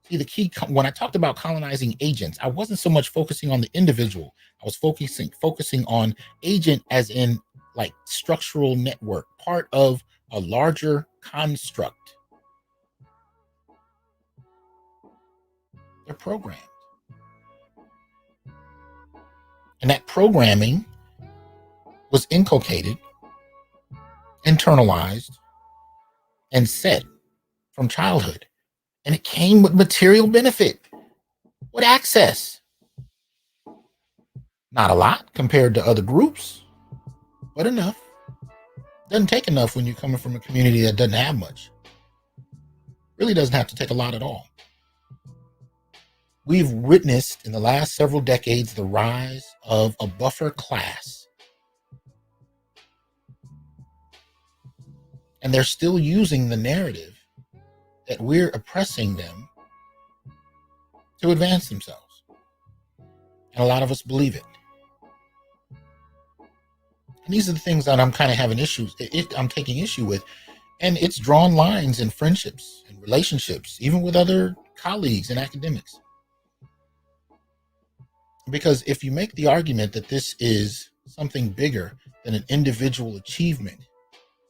See, the key when I talked about colonizing agents, I wasn't so much focusing on the individual. I was focusing on agent as in like structural network, part of a larger construct. They're programmed. And that programming was inculcated, internalized, and set from childhood. And it came with material benefit, with access. Not a lot compared to other groups, but enough. Doesn't take enough when you're coming from a community that doesn't have much. Really doesn't have to take a lot at all. We've witnessed in the last several decades the rise of a buffer class. And they're still using the narrative that we're oppressing them to advance themselves. And a lot of us believe it. And these are the things that I'm kind of having issues, I'm taking issue with. And it's drawn lines in friendships and relationships, even with other colleagues and academics. Because if you make the argument that this is something bigger than an individual achievement,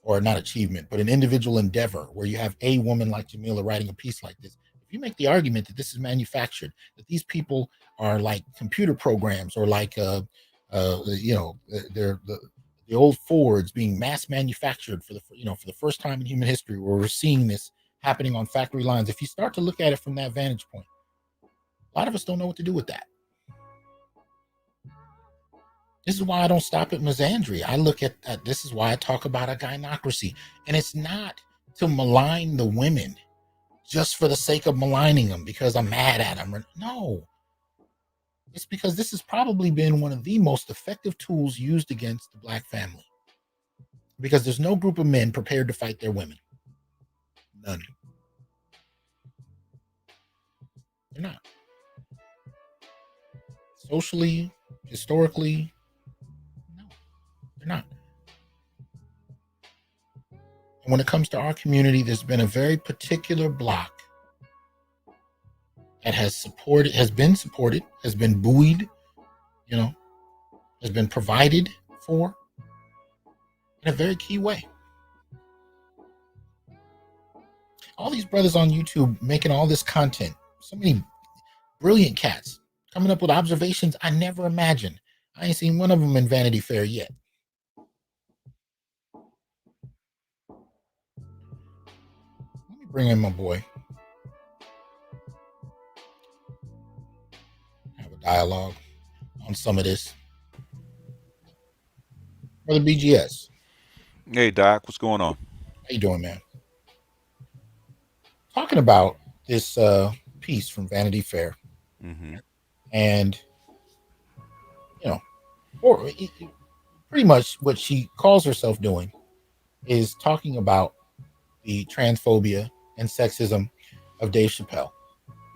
or not achievement, but an individual endeavor where you have a woman like Jamila writing a piece like this, if you make the argument that this is manufactured, that these people are like computer programs or like, they're the old Fords being mass manufactured for the first time in human history, where we're seeing this happening on factory lines. If you start to look at it from that vantage point, a lot of us don't know what to do with that. This is why I don't stop at misandry. I look at this is why I talk about a gynocracy. And it's not to malign the women just for the sake of maligning them because I'm mad at them. No. It's because this has probably been one of the most effective tools used against the black family. Because there's no group of men prepared to fight their women. None. They're not. Socially, historically, no, they're not. And when it comes to our community, there's been a very particular block that has been buoyed, has been provided for in a very key way. All these brothers on YouTube making all this content, so many brilliant cats coming up with observations I never imagined. I ain't seen one of them in Vanity Fair yet. Let me bring in my boy. Have a dialogue on some of this. Brother BGS. Hey Doc, what's going on? How you doing, man? Talking about this piece from Vanity Fair, Mm-hmm. and you know, or pretty much what she calls herself doing is talking about the transphobia and sexism of Dave Chappelle,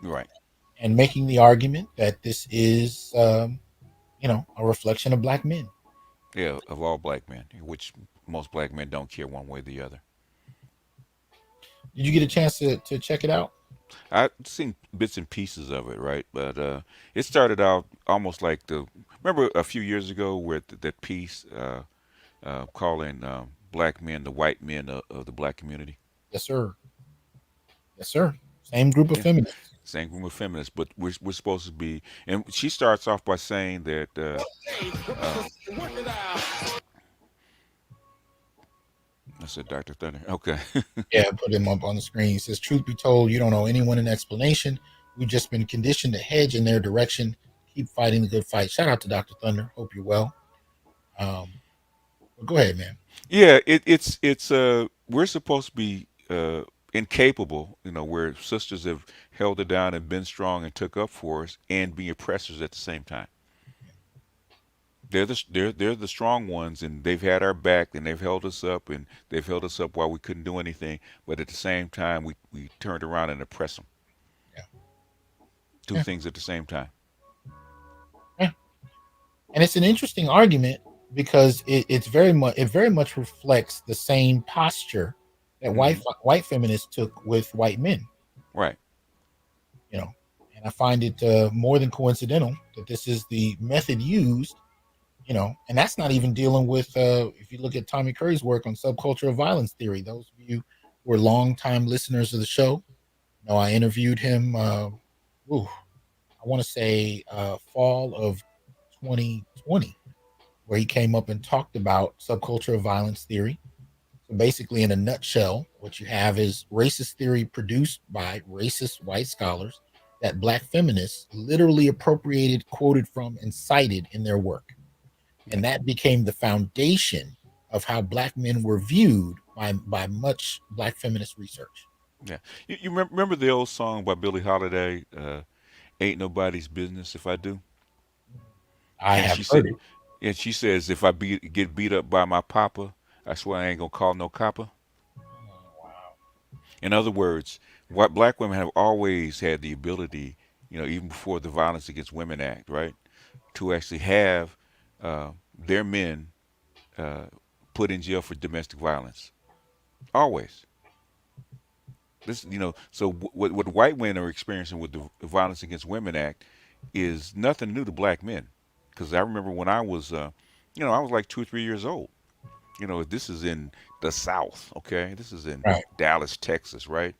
Right. and making the argument that this is, a reflection of black men. Yeah, of all black men, which most black men don't care one way or the other. Did you get a chance to check it out? I've seen bits and pieces of it, right? But it started out almost like remember a few years ago where that piece calling black men the white men of the black community. Yes, sir. Yes, sir. Same group of Yeah. feminists. Same group of feminists, but we're supposed to be. And she starts off by saying that uh, I said Dr. Thunder. Okay. Yeah, put him up on the screen. He says, "Truth be told, you don't owe anyone an explanation. We've just been conditioned to hedge in their direction. Keep fighting the good fight." Shout out to Dr. Thunder. Hope you're well. But go ahead, man. Yeah, it's we're supposed to be incapable, where sisters have held it down and been strong and took up for us and be oppressors at the same time. They're the strong ones, and they've had our back, and they've held us up, and they've held us up while we couldn't do anything. But at the same time, we turned around and oppressed them. Yeah, Two yeah, things at the same time. yeah. And it's an interesting argument because it very much reflects the same posture that Hmm. white feminists took with white men. Right. You know, and I find it more than coincidental that this is the method used. You know, and that's not even dealing with if you look at Tommy Curry's work on subculture of violence theory. Those of you who are longtime listeners of the show know I interviewed him. Ooh, I want to say fall of 2020, where he came up and talked about subculture of violence theory. So basically, in a nutshell, what you have is racist theory produced by racist white scholars that black feminists literally appropriated, quoted from, and cited in their work. Yeah. And that became the foundation of how black men were viewed by much black feminist research. Yeah. You remember the old song by Billie Holiday, "Ain't Nobody's Business If I Do," I and have she said, heard it. and she says, "If I get beat up by my papa, I swear I ain't gonna call no copper." Oh, wow. In other words, what black women have always had the ability, even before the Violence Against Women Act, right, to actually have their men uh, put in jail for domestic violence. Always. So what white men are experiencing with the Violence Against Women Act is nothing new to black men. Because I remember when I was, I was like 2 or 3 years old. This is in the South, okay? This is in Right. Dallas, Texas, right?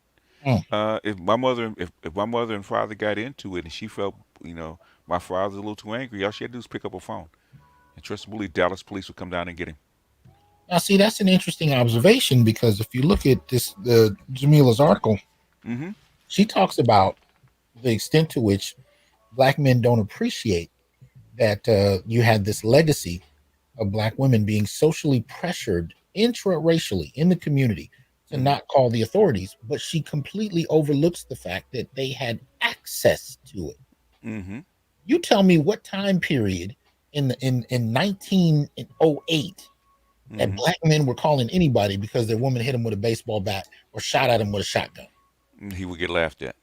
Mm. If my mother and father got into it and she felt, my father's a little too angry, all she had to do was pick up a phone. And trust and believe, Dallas police would come down and get him. Now, see, that's an interesting observation because if you look at the Jamila's article, Mm-hmm. she talks about the extent to which black men don't appreciate that you had this legacy of black women being socially pressured intra-racially in the community to Mm-hmm. not call the authorities, but she completely overlooks the fact that they had access to it. Mm-hmm. You tell me what time period in 1908 that Mm-hmm. black men were calling anybody because their woman hit them with a baseball bat or shot at them with a shotgun. He would get laughed at.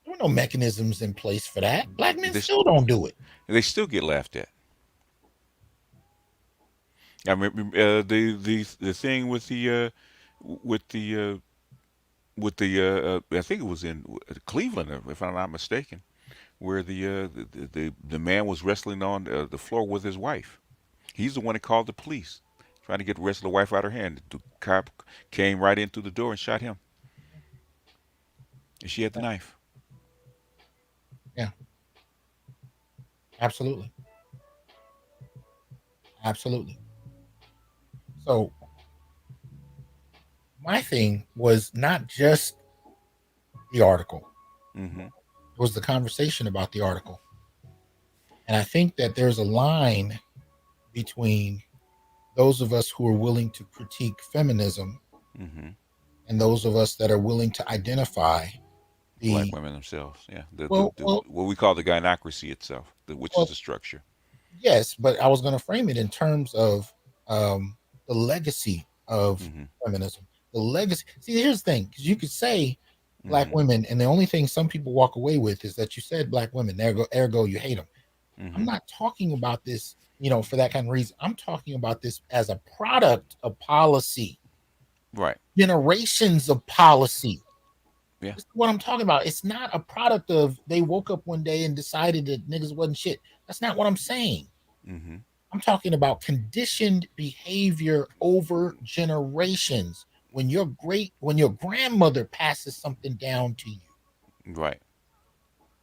There were no mechanisms in place for that. Black men They, still don't do it. they still get laughed at. I remember the thing with the with the I think it was in Cleveland, if I'm not mistaken, where the man was wrestling on the floor with his wife. He's the one that called the police, trying to get the rest of the wife out of her hand. The cop came right in through the door and shot him, and she had the knife. Yeah, absolutely, absolutely. So my thing was not just the article; Mm-hmm. it was the conversation about the article. And I think that there's a line between those of us who are willing to critique feminism Mm-hmm. and those of us that are willing to identify Black the women themselves, yeah, well, well, what we call the gynocracy itself, which is well, the structure. yes, but I was going to frame it in terms of the legacy of Mm-hmm. feminism. The legacy. See, here's the thing: because you could say black Mm-hmm. women, and the only thing some people walk away with is that you said black women. Ergo, you hate them. I'm Mm-hmm. not talking about this, for that kind of reason. I'm talking about this as a product of policy, Right. generations of policy. Yeah. This is what I'm talking about. It's not a product of they woke up one day and decided that niggas wasn't shit. That's not what I'm saying. Mm-hmm. I'm talking about conditioned behavior over generations. When your grandmother passes something down to you, Right.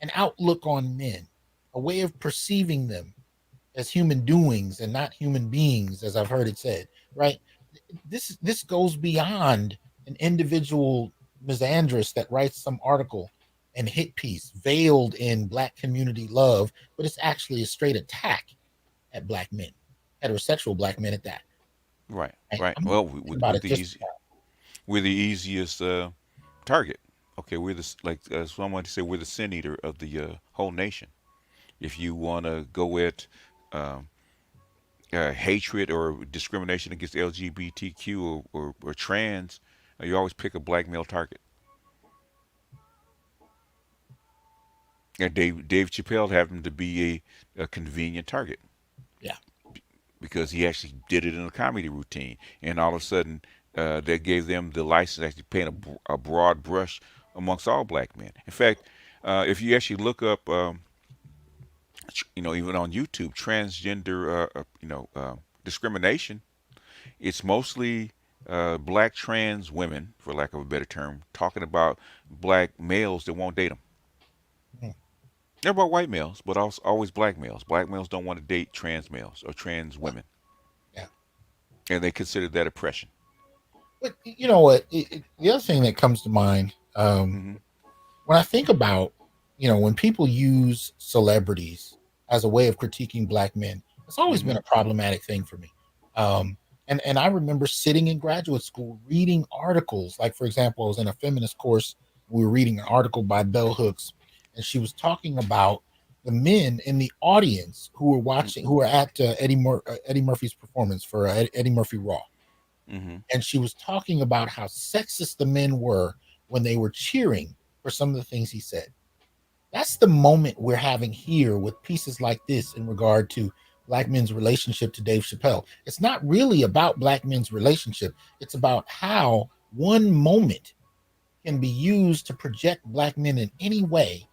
an outlook on men, a way of perceiving them as human doings and not human beings, as I've heard it said, right? This goes beyond an individual misandrist that writes some article and hit piece veiled in black community love, but it's actually a straight attack at black men, heterosexual black men at that. Right. Right? Right. I'm not Well, talking about it just we're the easiest target. Okay, like someone to say we're the sin eater of the whole nation. If you want to go at um, hatred or discrimination against LGBTQ or trans, you always pick a black male target. And Dave Chappelle happened to be a convenient target Yeah. because he actually did it in a comedy routine, and all of a sudden, that gave them the license to actually paint a broad brush amongst all black men. In fact, if you actually look up, even on YouTube, transgender, discrimination, it's mostly black trans women, for lack of a better term, talking about black males that won't date them. Mm. They're about white males, but also always black males. Black males don't want to date trans males or trans Yeah. women, Yeah. and they consider that oppression. But you know what? The other thing that comes to mind, Hmm. when I think about, when people use celebrities as a way of critiquing black men, it's always been Hmm. a problematic thing for me. Um, and I remember sitting in graduate school reading articles. Like, for example, I was in a feminist course. We were reading an article by Bell Hooks, and she was talking about the men in the audience who were watching, who were at Eddie Murphy's performance for Eddie Murphy Raw, Hmm. and she was talking about how sexist the men were when they were cheering for some of the things he said. That's the moment we're having here with pieces like this in regard to black men's relationship to Dave Chappelle. It's not really about black men's relationship. It's about how one moment can be used to project black men in any way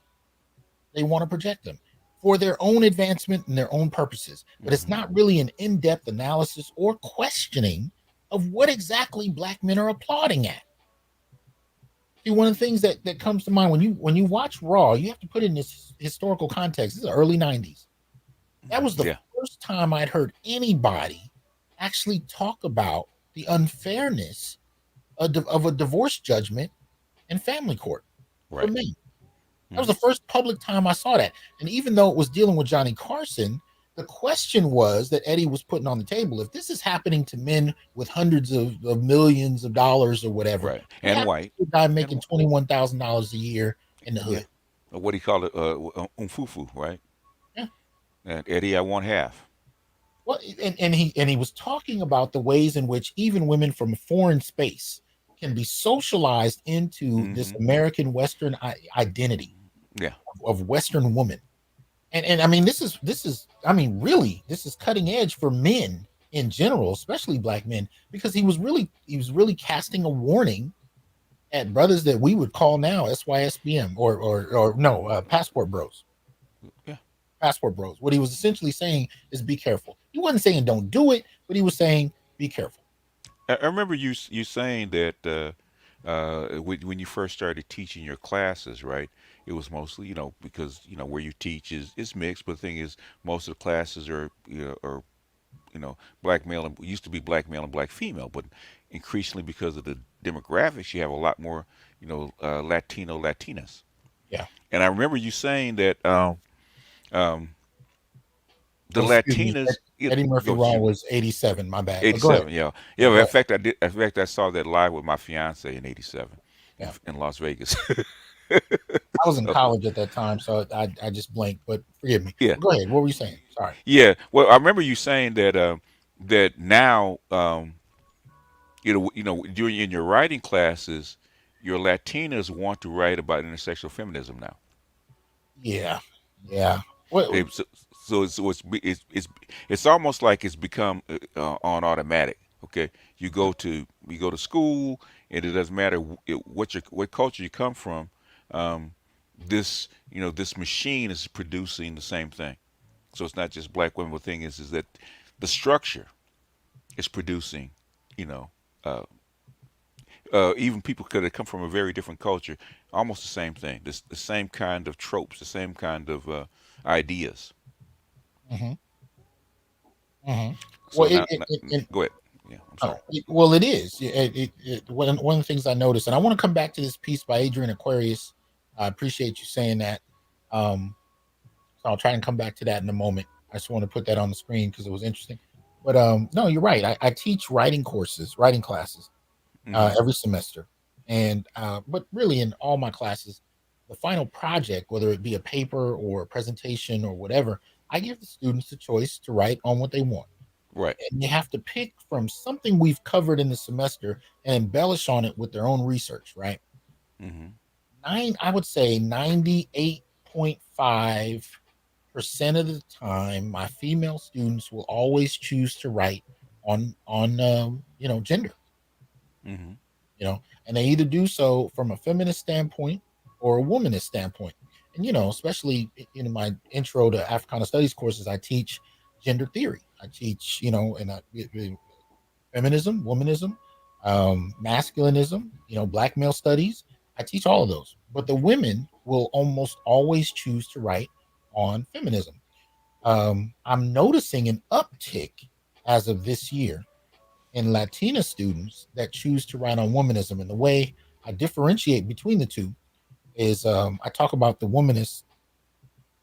they want to project them for their own advancement and their own purposes. But it's Hmm. not really an in depth analysis or questioning of what exactly black men are applauding at. See, one of the things that comes to mind when you watch Raw, you have to put it in this historical context. This is the early '90s. That was the Yeah. first time I'd heard anybody actually talk about the unfairness of a divorce judgment in family court for Right. men. That was Hmm. the first public time I saw that. And even though it was dealing with Johnny Carson, the question was that Eddie was putting on the table, if this is happening to men with hundreds of millions of dollars or whatever, Right. what And happens white. to a guy And making $21,000 a year in the yeah. hood? What do you call it? Umfufu, right? Yeah. And Eddie, I want half. Well, and he was talking about the ways in which even women from foreign space can be socialized into this Hmm. American Western identity Yeah. of Western woman. And I mean, this is I mean, really, this is cutting edge for men in general, especially black men, because he was really casting a warning at brothers that we would call now SYSBM or no, passport bros. Yeah. Passport bros. What he was essentially saying is be careful. He wasn't saying don't do it, but he was saying be careful. I remember you saying that when you first started teaching your classes, right? It was mostly, because where you teach is mixed, but the thing is, most of the classes are black male and used to be black male and black female, but increasingly because of the demographics, you have a lot more, Latino Latinas. Yeah. And I remember you saying that um, the Oh, excuse me. Latinas, Eddie Murphy go Raw shoot. was 87. My bad. But go ahead. 87, yeah, Yeah, yeah. go In ahead. fact, I did. In fact, I saw that live with my fiance in '87 Yeah. in Las Vegas. I was in So, college at that time, so I just blanked. But forgive me. yeah, But go ahead. What were you saying? Sorry. yeah. Well, I remember you saying that that now, during in your writing classes, your Latinas want to write about intersectional feminism now. Yeah. Yeah. What? They, it's almost like it's become on automatic. Okay, you go to school, and it doesn't matter what culture you come from. Um, this machine is producing the same thing. So it's not just black women. The thing is that the structure is producing, you know, uh, even people could have come from a very different culture, almost the same thing. The same kind of tropes, the same kind of ideas. Hmm. Hmm. So Well, now, go ahead. Yeah, I'm sorry. well, it is. One of the things I noticed, and I want to come back to this piece by Adrian Aquarius. I appreciate you saying that. Um, so I'll try and come back to that in a moment. I just want to put that on the screen because it was interesting. But no, you're right. I teach writing classes Hmm. every semester, and but really in all my classes, the final project, whether it be a paper or a presentation or whatever, I give the students the choice to write on what they want. Right. And you have to pick from something we've covered in the semester and embellish on it with their own research, right? Mm-hmm. I would say 98.5% of the time, my female students will always choose to write on gender, Mm-hmm. and they either do so from a feminist standpoint or a womanist standpoint. And especially in my intro to Africana Studies courses, I teach gender theory. I teach, feminism, womanism, masculinism, black male studies. I teach all of those. But the women will almost always choose to write on feminism. I'm noticing an uptick as of this year in Latina students that choose to write on womanism. And the way I differentiate between the two is I talk about the womanists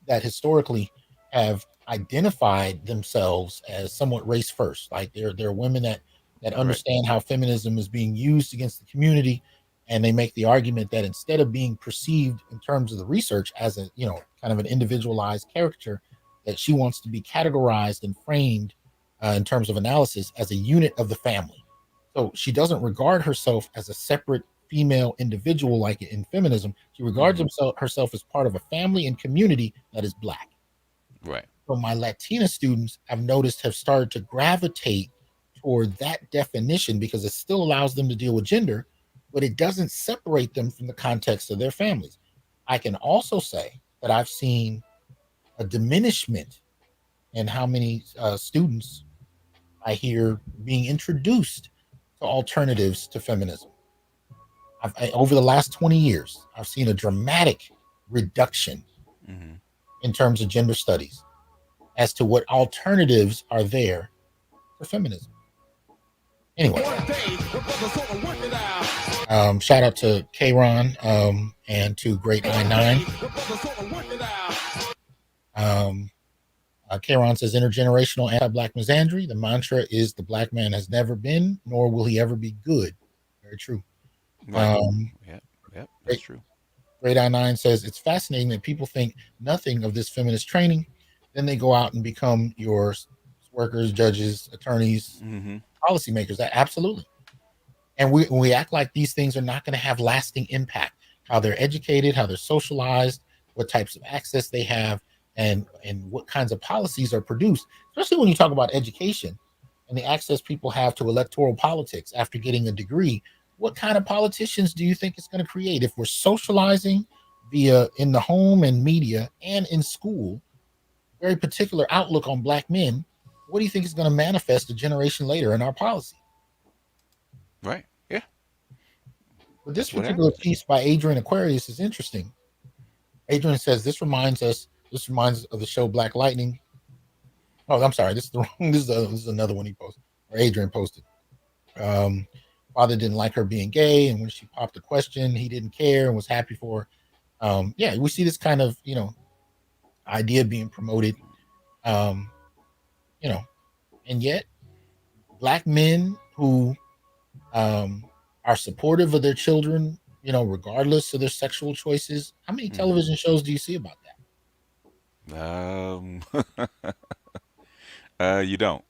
that historically have identified themselves as somewhat race first. Like they're women that Right. understand how feminism is being used against the community, and they make the argument that instead of being perceived in terms of the research as a kind of an individualized caricature, that she wants to be categorized and framed in terms of analysis as a unit of the family. So she doesn't regard herself as a separate female individual like in feminism. She regards Mm-hmm. herself as part of a family and community that is black. Right. So my Latina students, I've noticed, have started to gravitate toward that definition because it still allows them to deal with gender, but it doesn't separate them from the context of their families. I can also say that I've seen a diminishment in how many students I hear being introduced to alternatives to feminism. Over the last 20 years, I've seen a dramatic reduction Mm-hmm. in terms of gender studies as to what alternatives are there for feminism. Anyway, shout out to Kron and to Great 99. Um, Kron says intergenerational anti-black misandry. The mantra is the black man has never been, nor will he ever be good. Very true. Right. Um, Yep. Yep. That's Great, true. Great I9 says it's fascinating that people think nothing of this feminist training. Then they go out and become your workers, judges, attorneys, Mm-hmm. policymakers. That absolutely. And we act like these things are not going to have lasting impact. How they're educated, how they're socialized, what types of access they have, and what kinds of policies are produced. Especially when you talk about education and the access people have to electoral politics after getting a degree. What kind of politicians do you think it's going to create if we're socializing via in the home and media and in school? Very particular outlook on black men. What do you think is going to manifest a generation later in our policy? Right. Yeah. But this That's what particular happens. piece by Adrian Aquarius is interesting. Adrian says this reminds us of the show Black Lightning. Oh, I'm sorry, this is the wrong. This is another one he posted, or Adrian posted. Um, Father didn't like her being gay, and when she popped the question, he didn't care and was happy for her. Yeah, we see this kind of idea being promoted. Um, you know, and yet black men who um, are supportive of their children, regardless of their sexual choices. How many Mm-hmm. television shows do you see about that? Um. You don't.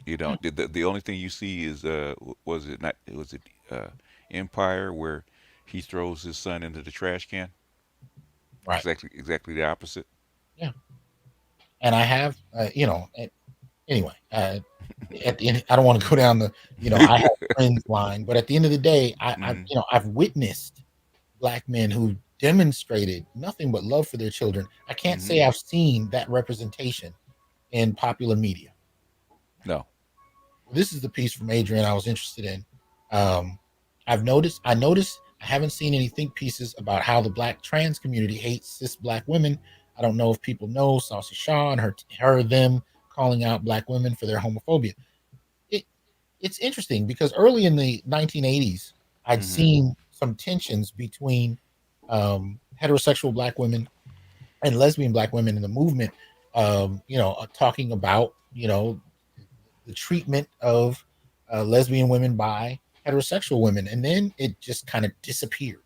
You Yeah, don't. The only thing you see is was it not? Was it Empire where he throws his son into the trash can? right. Exactly the opposite. Yeah, and I have, anyway. At the end, I don't want to go down the, I have friends line, but at the end of the day, Mm-hmm. I've witnessed black men who demonstrated nothing but love for their children. I can't Mm-hmm. say I've seen that representation in popular media. No. Well, this is the piece from Adrian I was interested in. Um, I noticed I haven't seen any think pieces about how the black trans community hates cis black women. I don't know if people know Saucy Shaw and them calling out black women for their homophobia. It, it's interesting because early in the 1980s, I'd Mm-hmm. seen some tensions between heterosexual black women and lesbian black women in the movement, talking about, the treatment of lesbian women by heterosexual women. And then it just kind of disappeared,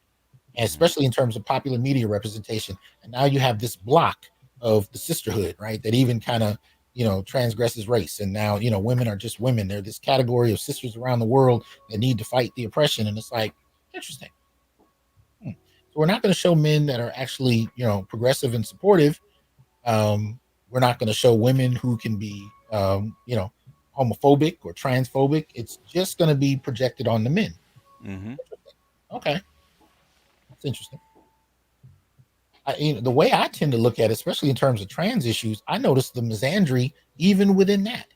Mm-hmm. especially in terms of popular media representation. And now you have this block. of the sisterhood, right? That even kind of, transgresses race. And now, women are just women. They're this category of sisters around the world that need to fight the oppression. And it's like, interesting. Hmm. So we're not going to show men that are actually, progressive and supportive. We're not going to show women who can be, homophobic or transphobic. It's just going to be projected on the men. Mm-hmm. Okay, that's interesting. The way I tend to look at it, especially in terms of trans issues, I notice the misandry even within that.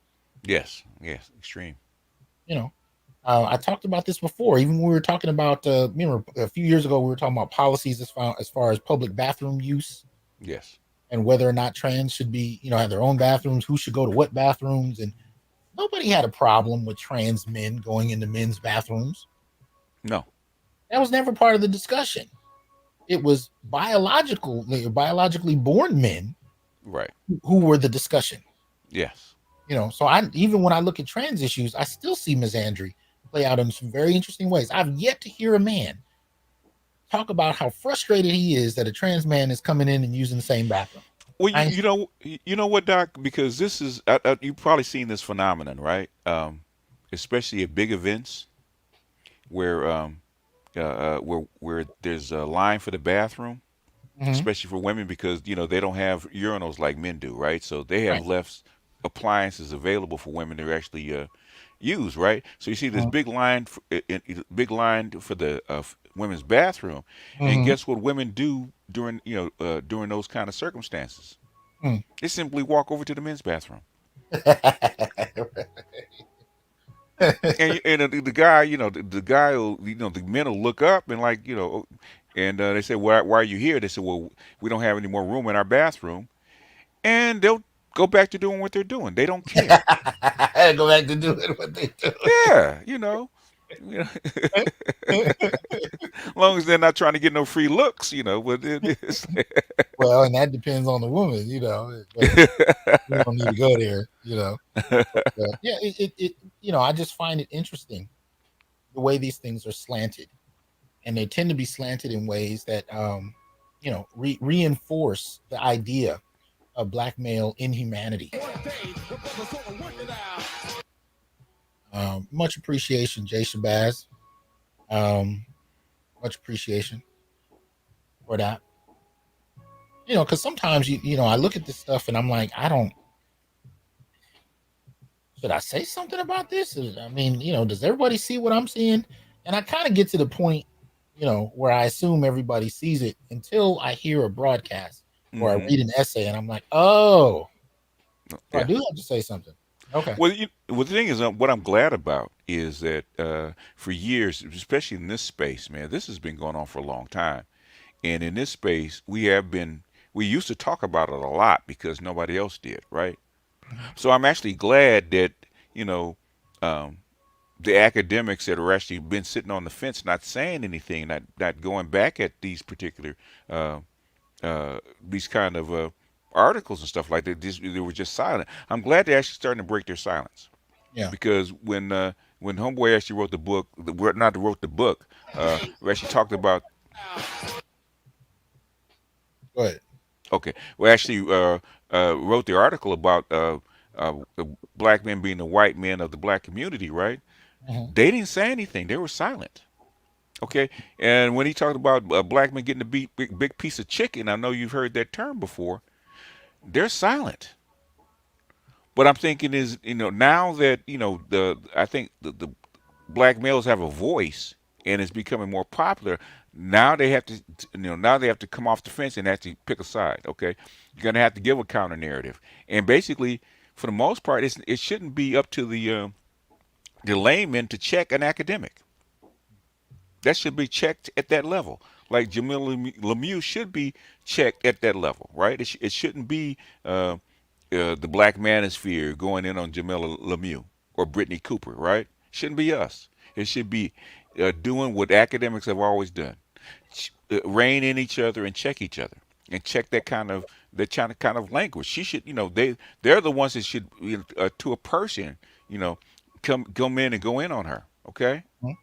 Yes. Yes. Extreme. You know, I talked about this before. Even when we were talking about, remember a few years ago, we were talking about policies as far as public bathroom use Yes. and whether or not trans should be, have their own bathrooms, who should go to what bathrooms, and nobody had a problem with trans men going into men's bathrooms. No. That was never part of the discussion. It was biologically born men Right. who were the discussion. Yes. So I even when I look at trans issues, I still see misandry play out in some very interesting ways. I've yet to hear a man talk about how frustrated he is that a trans man is coming in and using the same bathroom. Well, I ain't, you know what, Doc? Because this is you've probably seen this phenomenon, right? Especially at big events where where there's a line for the bathroom, mhm, especially for women, because they don't have urinals like men do, right? So they right. have left appliances available for women to actually use, right? So you see this Mhm, big line, big line for the women's bathroom, and mhm. guess what women do during during those kind of circumstances? Mm. They simply walk over to the men's bathroom. And the guy, the guy will, the men will look up and like, and they say, why are you here? They say, well, we don't have any more room in our bathroom, and they'll go back to doing what they're doing. They don't care. Go back to doing what they do. Yeah, as long as they're not trying to get no free looks, but it is. Well, and that depends on the woman, but we don't need to go there. Yeah, I just find it interesting the way these things are slanted, and they tend to be slanted in ways that, reinforce the idea of black male inhumanity. Much appreciation, Jay Shabazz. Um, much appreciation for that. Because sometimes I look at this stuff and I'm like, I don't. Should I say something about this? I mean, does everybody see what I'm seeing? And I kind of get to the point, where I assume everybody sees it until I hear a broadcast or I Hmm. read an essay, and I'm like, oh, so I Yeah. do have to say something. Okay. Well, the thing is, what I'm glad about is that for years, especially in this space, man, this has been going on for a long time. And in this space, we used to talk about it a lot because nobody else did, right? Mhm. So I'm actually glad that, you know, um, the academics that are actually been sitting on the fence, not saying anything, not going back at these particular, uh, these kind of articles and stuff like that, they were just silent. I'm glad they're actually starting to break their silence Yeah. because when Homeboy actually wrote the book, not wrote the book, we actually talked about. Go ahead. Okay, we actually wrote the article about the black men being the white men of the black community, right? Mhm. They didn't say anything; they were silent. Okay, and when he talked about black men getting a big piece of chicken, I know you've heard that term before. They're silent. What I'm thinking is, now that I think the black males have a voice and it's becoming more popular. Now they have to, now they have to come off the fence and actually pick a side. Okay, you're gonna have to give a counter narrative, and basically, for the most part, it shouldn't be up to the layman to check an academic. That should be checked at that level. Like Jamil Lemieux should be checked at that level, right? It shouldn't be the Black Manosphere going in on Jamila Lemieux or Brittany Cooper, right? Shouldn't be us. It should be doing what academics have always done: rein in each other and check each other, and check that kind of language. She should, they're the ones that should, to a person, you know, come in and go in on her. Okay, Mhm.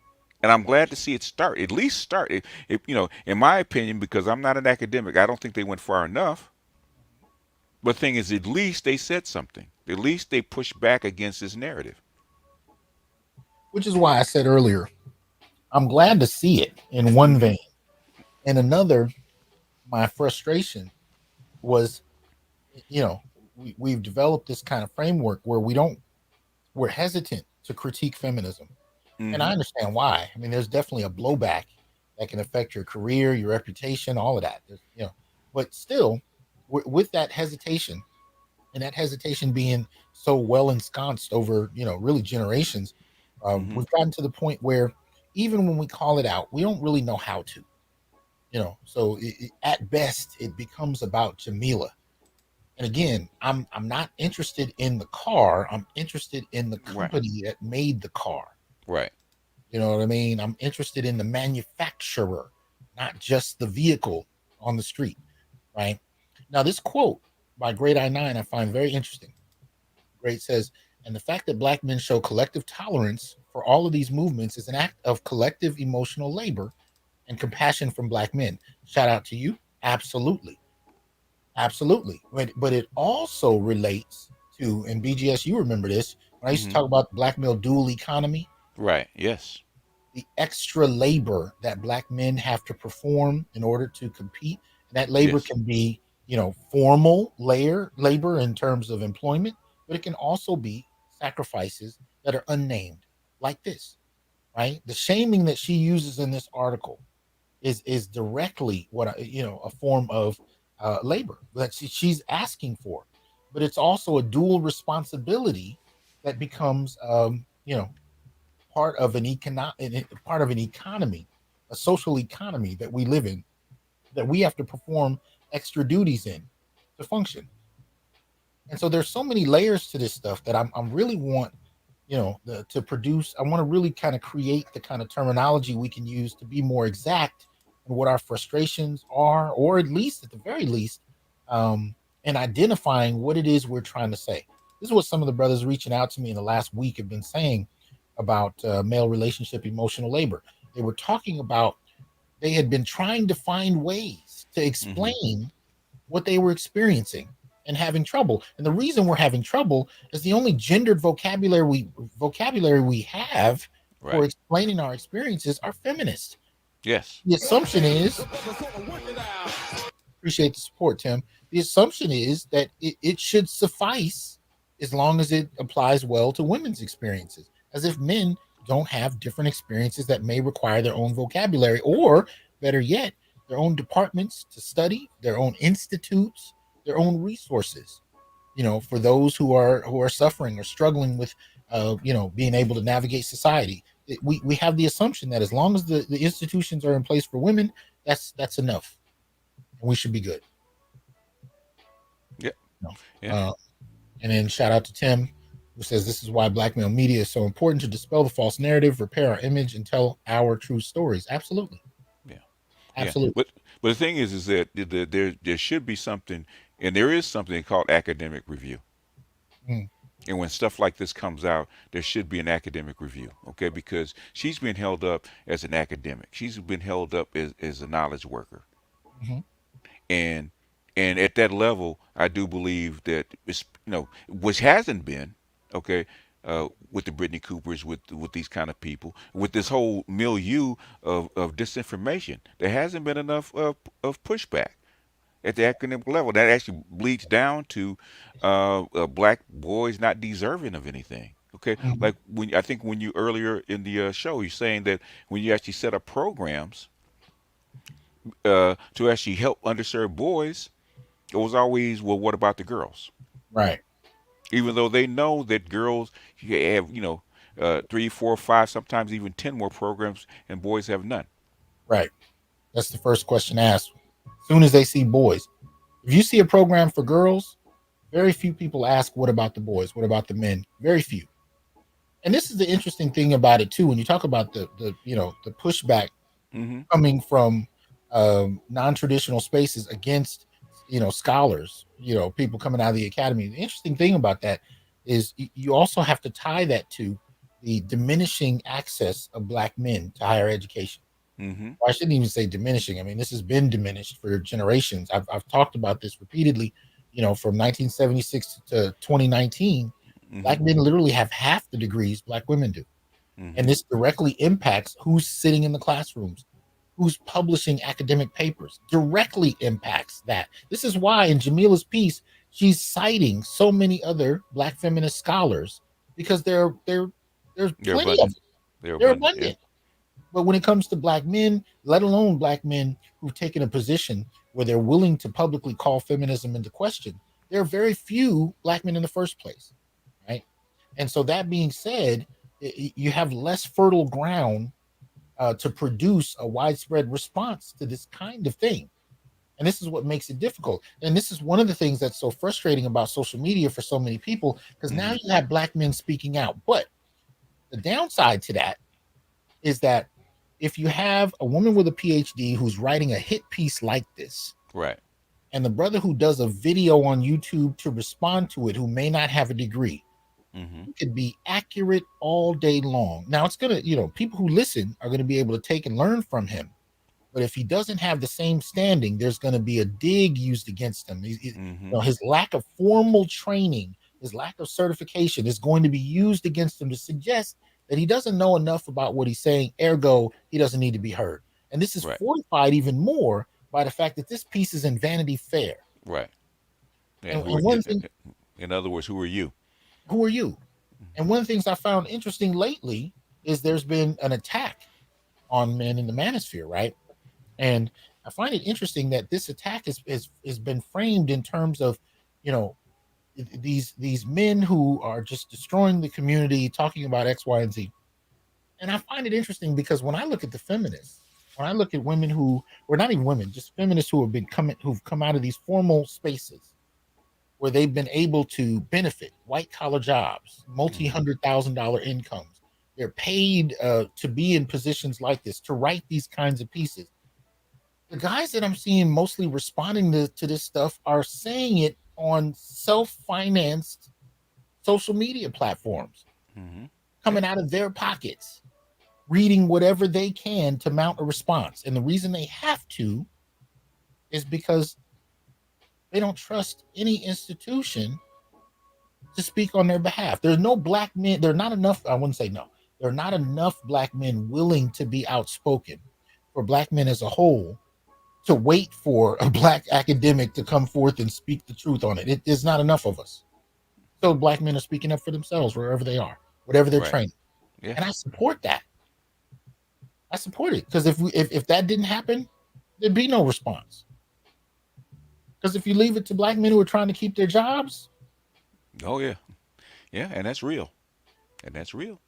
and I'm glad to see it start. At least start. If in my opinion, because I'm not an academic, I don't think they went far enough. But the thing is, at least they said something. At least they pushed back against this narrative. Which is why I said earlier, I'm glad to see it in one Mm-hmm. vein. And another, my frustration was, we've developed this kind of framework where we're hesitant to critique feminism. And Mm-hmm. I understand why. I mean, there's definitely a blowback that can affect your career, your reputation, all of that. But still, with that hesitation, and that hesitation being so well ensconced over, really generations, Mm-hmm. we've gotten to the point where even when we call it out, we don't really know how to. So at best, it becomes about Jamila. And again, I'm not interested in the car. I'm interested in the Right. company that made the car. Right. You know what I mean? I'm interested in the manufacturer, not just the vehicle on the street, right? Now, this quote by Great I9 I find very interesting. Great says, and the fact that Black men show collective tolerance for all of these movements is an act of collective emotional labor and compassion from Black men. Shout out to you. Absolutely. Absolutely. But it also relates to, and BGS, you remember this, when I used to Mm-hmm. talk about the black male dual economy, Right. Yes. the extra labor that Black men have to perform in order to compete. And that labor Yes. can be, formal labor in terms of employment, but it can also be sacrifices that are unnamed, like this, right? The shaming that she uses in this article is directly a form of labor that she's asking for, but it's also a dual responsibility that becomes part of an economy, a social economy that we live in, that we have to perform extra duties in to function. And so there's so many layers to this stuff that I'm really want to produce. I want to really kind of create the kind of terminology we can use to be more exact in what our frustrations are, or at the very least, um, in identifying what it is we're trying to say. This is what some of the brothers reaching out to me in the last week have been saying about male relationship emotional labor. They were talking about, they had been trying to find ways to Mm-hmm. explain what they were experiencing and having trouble. And the reason we're having trouble is the only gendered vocabulary we have for Right. explaining our experiences are feminists. Yes. The assumption is, appreciate the support, Tim. The assumption is that it should suffice as long as it applies well to women's experiences, as if men don't have different experiences that may require their own vocabulary, or better yet, their own departments to study, their own institutes, their own resources. For those who are suffering or struggling with, being able to navigate society. We have the assumption that as long as the institutions are in place for women, that's enough, and we should be good. Yeah. You know? Yeah. Uh, and then shout out to Tim, who says this is why black male media is so important: to dispel the false narrative, repair our image, and tell our true stories. Absolutely, Yeah. Yeah. absolutely. But the thing is that there should be something, and there is something called academic review. Mm, And when stuff like this comes out, there should be an academic review, okay? Because she's been held up as an academic. She's been held up as a knowledge worker. mhm. And at that level, I do believe that it's, which hasn't been, okay, with the Brittany Coopers, with these kind of people, with this whole milieu of disinformation, there hasn't been enough of pushback at the academic level. That actually bleeds down to black boys not deserving of anything. Okay, Mhm. like when I think when you earlier in the show, you're saying that when you actually set up programs to actually help underserved boys, it was always, well, what about the girls? Right, Even though they know that girls have, 3, 4, 5, sometimes even 10 more programs, and boys have none. right. That's the first question asked. As soon as they see boys, if you see a program for girls, very few people ask, "What about the boys? What about the men?" Very few. And this is the interesting thing about it too. When you talk about the pushback Mm-hmm. coming from non-traditional spaces against scholars, people coming out of the academy, the interesting thing about that is you also have to tie that to the diminishing access of black men to higher education. Mm-hmm. Or I shouldn't even say diminishing. I mean, this has been diminished for generations. I've talked about this repeatedly from 1976 to 2019, Mm-hmm. black men literally have half the degrees black women do. And Mm-hmm. this directly impacts who's sitting in the classrooms, who's publishing academic papers, directly impacts that. This is why in Jamila's piece, she's citing so many other black feminist scholars because there's They're plenty of abundant. them. They're They're abundant. Yeah. abundant. But when it comes to black men, let alone black men who've taken a position where they're willing to publicly call feminism into question, there are very few black men in the first place, right? And so that being said, you have less fertile ground to produce a widespread response to this kind of thing. And this is what makes it difficult. And this is one of the things that's so frustrating about social media for so many people, because now Mm-hmm. you have black men speaking out. But the downside to that is that if you have a woman with a PhD who's writing a hit piece like this, Right. and the brother who does a video on YouTube to respond to it, who may not have a degree, Mm-hmm. he could be accurate all day long. Now, it's going to, people who listen are going to be able to take and learn from him. But if he doesn't have the same standing, there's going to be a dig used against him. Mm-hmm. His lack of formal training, his lack of certification is going to be used against him to suggest that he doesn't know enough about what he's saying. Ergo, he doesn't need to be heard. And this is Right. fortified even more by the fact that this piece is in Vanity Fair. Right. Yeah. And, Who are, and one thing, in other words, who are you? who are you? And one of the things I found interesting lately is there's been an attack on men in the manosphere, right? And I find it interesting that this attack has been framed in terms of, you know, these men who are just destroying the community, talking about X, Y, and Z. And I find it interesting because when I look at the feminists, when I look at women who, or not even women, just feminists who've come out of these formal spaces where they've been able to benefit white collar jobs, multi Mm-hmm. $100,000 incomes. They're paid to be in positions like this, to write these kinds of pieces. The guys that I'm seeing mostly responding to this stuff are saying it on self-financed social media platforms, Mm-hmm. Yeah. coming out of their pockets, reading whatever they can to mount a response. And the reason they have to is because they don't trust any institution to speak on their behalf. There's no black men, there are not enough, I wouldn't say no, there are not enough black men willing to be outspoken for black men as a whole to wait for a black academic to come forth and speak the truth on it. It is not enough of us. So black men are speaking up for themselves wherever they are, whatever they're Right. training. Yeah. And I support that. I support it because if that didn't happen, there'd be no response. Because if you leave it to black men who are trying to keep their jobs, Oh yeah. Yeah. And that's real. And that's real.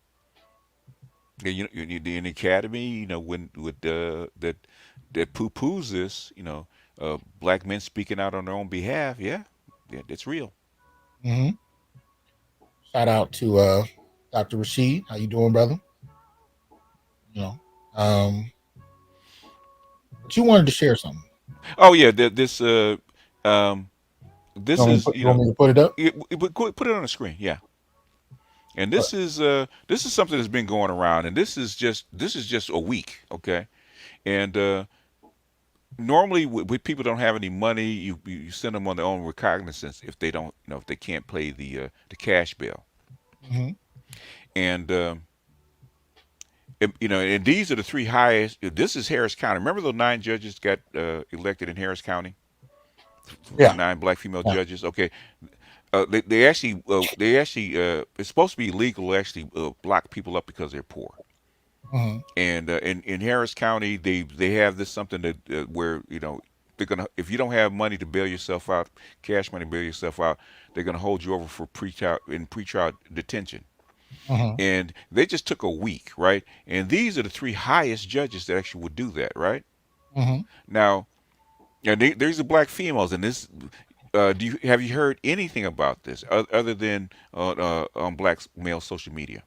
Yeah, in the academy, when with that poo-poos this, black men speaking out on their own behalf. Yeah. Yeah. It's real. mhm. Shout out to Dr. Rashid. How you doing, brother? You know, um, but you wanted to share something. Oh yeah. Um, You this want me to is put, you want me to put it up? put it on the screen. Yeah. And What? this is something that's been going around, and this is just a week, okay? And normally, when people don't have any money, you send them on their own recognizance if they don't, if they can't pay the cash bill. Hmm. And and these are the three highest. This is Harris County. Remember those 9 judges got elected in Harris County? The Yeah. 9 black female Yeah. judges. Okay, they actually it's supposed to be illegal to actually block people up because they're poor. Hmm. And in Harris County, they have this something that where they're gonna, if you don't have money to bail yourself out, cash money to bail yourself out, they're gonna hold you over for pretrial detention. Hmm. And they just took a week, right? And these are the three highest judges that actually would do that, right? Hmm. Now, these are black females, and this. Have you heard anything about this other than on black male social media?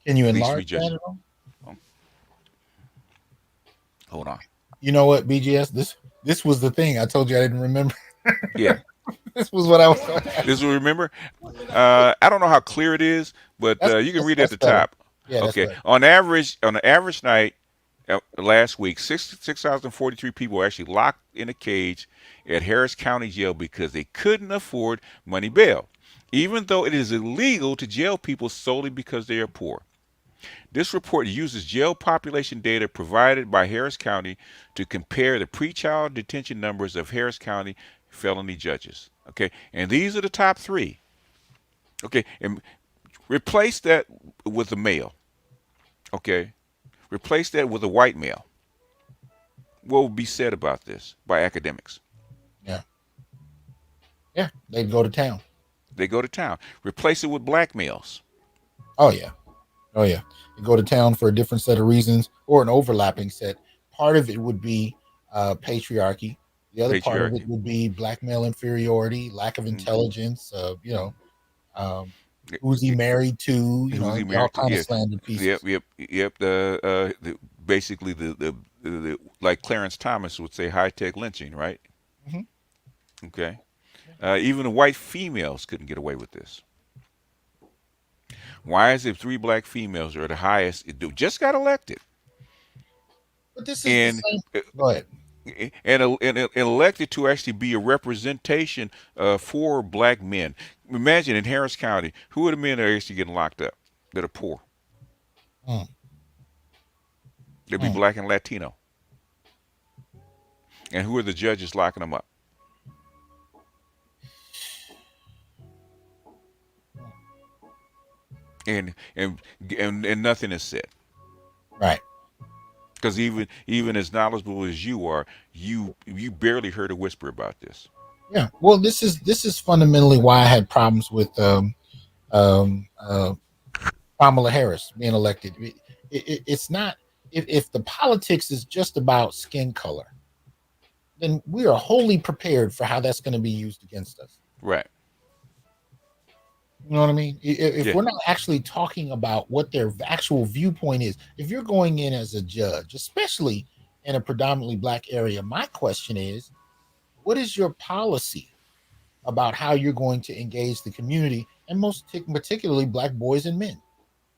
Can you These enlarge three that judges. at all? Um, Hold on. You know what, BGS? This was the thing I told you I didn't remember. Yeah. This was what I was going to This ask. will remember. I don't know how clear it is, but That's you can that's read it at that's the better. top. Yeah, that's Okay. better. On average night, last week, 6,043 people were actually locked in a cage at Harris County Jail because they couldn't afford money bail, even though it is illegal to jail people solely because they are poor. This report uses jail population data provided by Harris County to compare the pretrial detention numbers of Harris County felony judges. Okay, and these are the top three. Okay, and replace that with a male. Okay, replace that with a white male. What will be said about this by academics? Yeah, yeah, they'd go to town. They go to town. Replace it with black males. Oh yeah, oh yeah, they go to town for a different set of reasons or an overlapping set. Part of it would be patriarchy. The other part of it Patriarchy. would be black male inferiority, lack of Mm, intelligence. mm. Um, who's he married to? Who's he All married to? kind of Yeah. slanted Yep. pieces. Yep. Basically like Clarence Thomas would say, high tech lynching, right? Hmm. Okay. Even the white females couldn't get away with this. Why is it three black females are the highest? It just got elected, But this is the and same. Go ahead. and elected to actually be a representation for black men. Imagine in Harris County, who are the men that are actually getting locked up that are poor? Mm, They'd be mm. black and Latino. And who are the judges locking them up? And and nothing is said. Right. Because even as knowledgeable as you are, you barely heard a whisper about this. Yeah. Well, this is fundamentally why I had problems with um, uh, Kamala Harris being elected. It's not if the politics is just about skin color, then we are wholly prepared for how that's going to be used against us. Right. You know what I mean? If Yeah. we're not actually talking about what their actual viewpoint is, if you're going in as a judge, especially in a predominantly black area, my question is, what is your policy about how you're going to engage the community and most particularly black boys and men?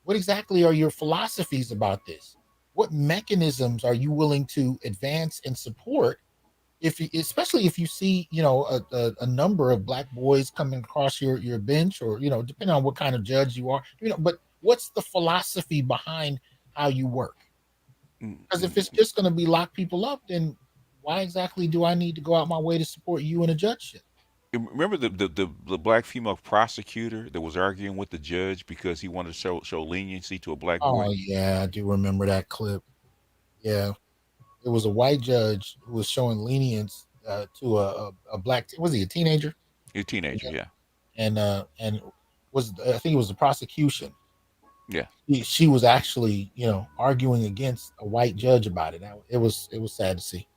What exactly are your philosophies about this? What mechanisms are you willing to advance and support? If especially if you see a number of black boys coming across your bench, or depending on what kind of judge you are, but what's the philosophy behind how you work? Because if it's just going to be lock people up, then why exactly do I need to go out my way to support you in a judgeship? Remember the black female prosecutor that was arguing with the judge because he wanted to show leniency to a black boy? Oh yeah, I do remember that clip. Yeah, it was a white judge who was showing lenience to a black. Was he a teenager? A teenager, Yeah. yeah. And was I think it was the prosecution. Yeah. She was actually arguing against a white judge about it. It was sad to see.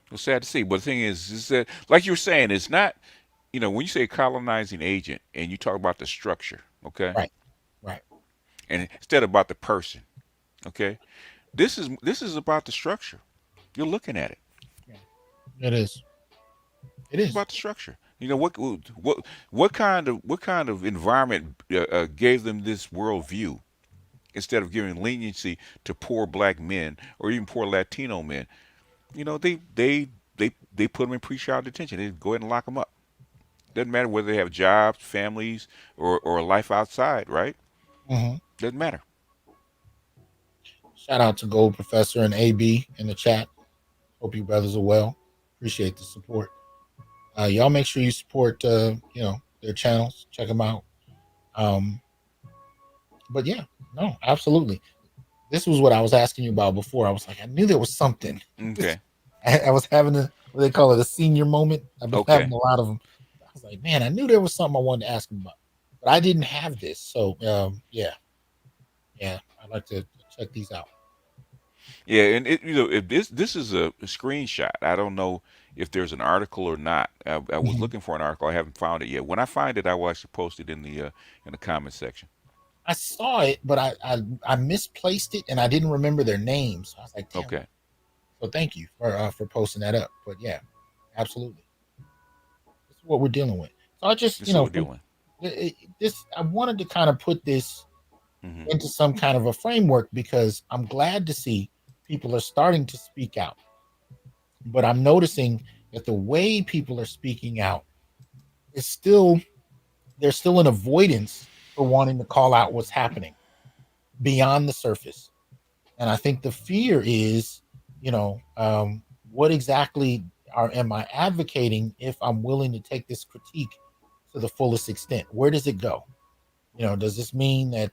It was sad to see. But the thing is that, like you were saying, it's not, when you say colonizing agent and you talk about the structure, okay, Right, right. and instead about the person, okay, this is about the structure. You're looking at it. Yeah, it is. It It's is. about the structure. What kind of environment gave them this worldview instead of giving leniency to poor black men or even poor Latino men? They put them in pre-trial detention. They go ahead and lock them up. Doesn't matter whether they have jobs, families, or a life outside, right? Hmm. Doesn't matter. Shout out to Gold Professor and AB in the chat. Hope you brothers are well. Appreciate the support. Y'all make sure you support their channels. Check them out. Um, but yeah, no, absolutely. This was what I was asking you about before. I was like, I knew there was something. Okay. I was having what they call it, a senior moment. I've been having Okay. a lot of them. I was like, man, I knew there was something I wanted to ask him about, but I didn't have this. So yeah, yeah, I'd like to check these out. Yeah, and if this is a screenshot. I don't know if there's an article or not. I was Mhm. looking for an article. I haven't found it yet. When I find it, I will actually post it in the comment section. I saw it, but I misplaced it and I didn't remember their names. So I was like, damn. Okay. So thank you for posting that up. But yeah, absolutely, this is what we're dealing with. So I just This is what we're dealing. this I wanted to kind of put this Hmm. into some kind of a framework because I'm glad to see people are starting to speak out. But I'm noticing that the way people are speaking out is still, there's still an avoidance for wanting to call out what's happening beyond the surface. And I think the fear is, you know, what exactly am I advocating if I'm willing to take this critique to the fullest extent? Where does it go? You know, does this mean that,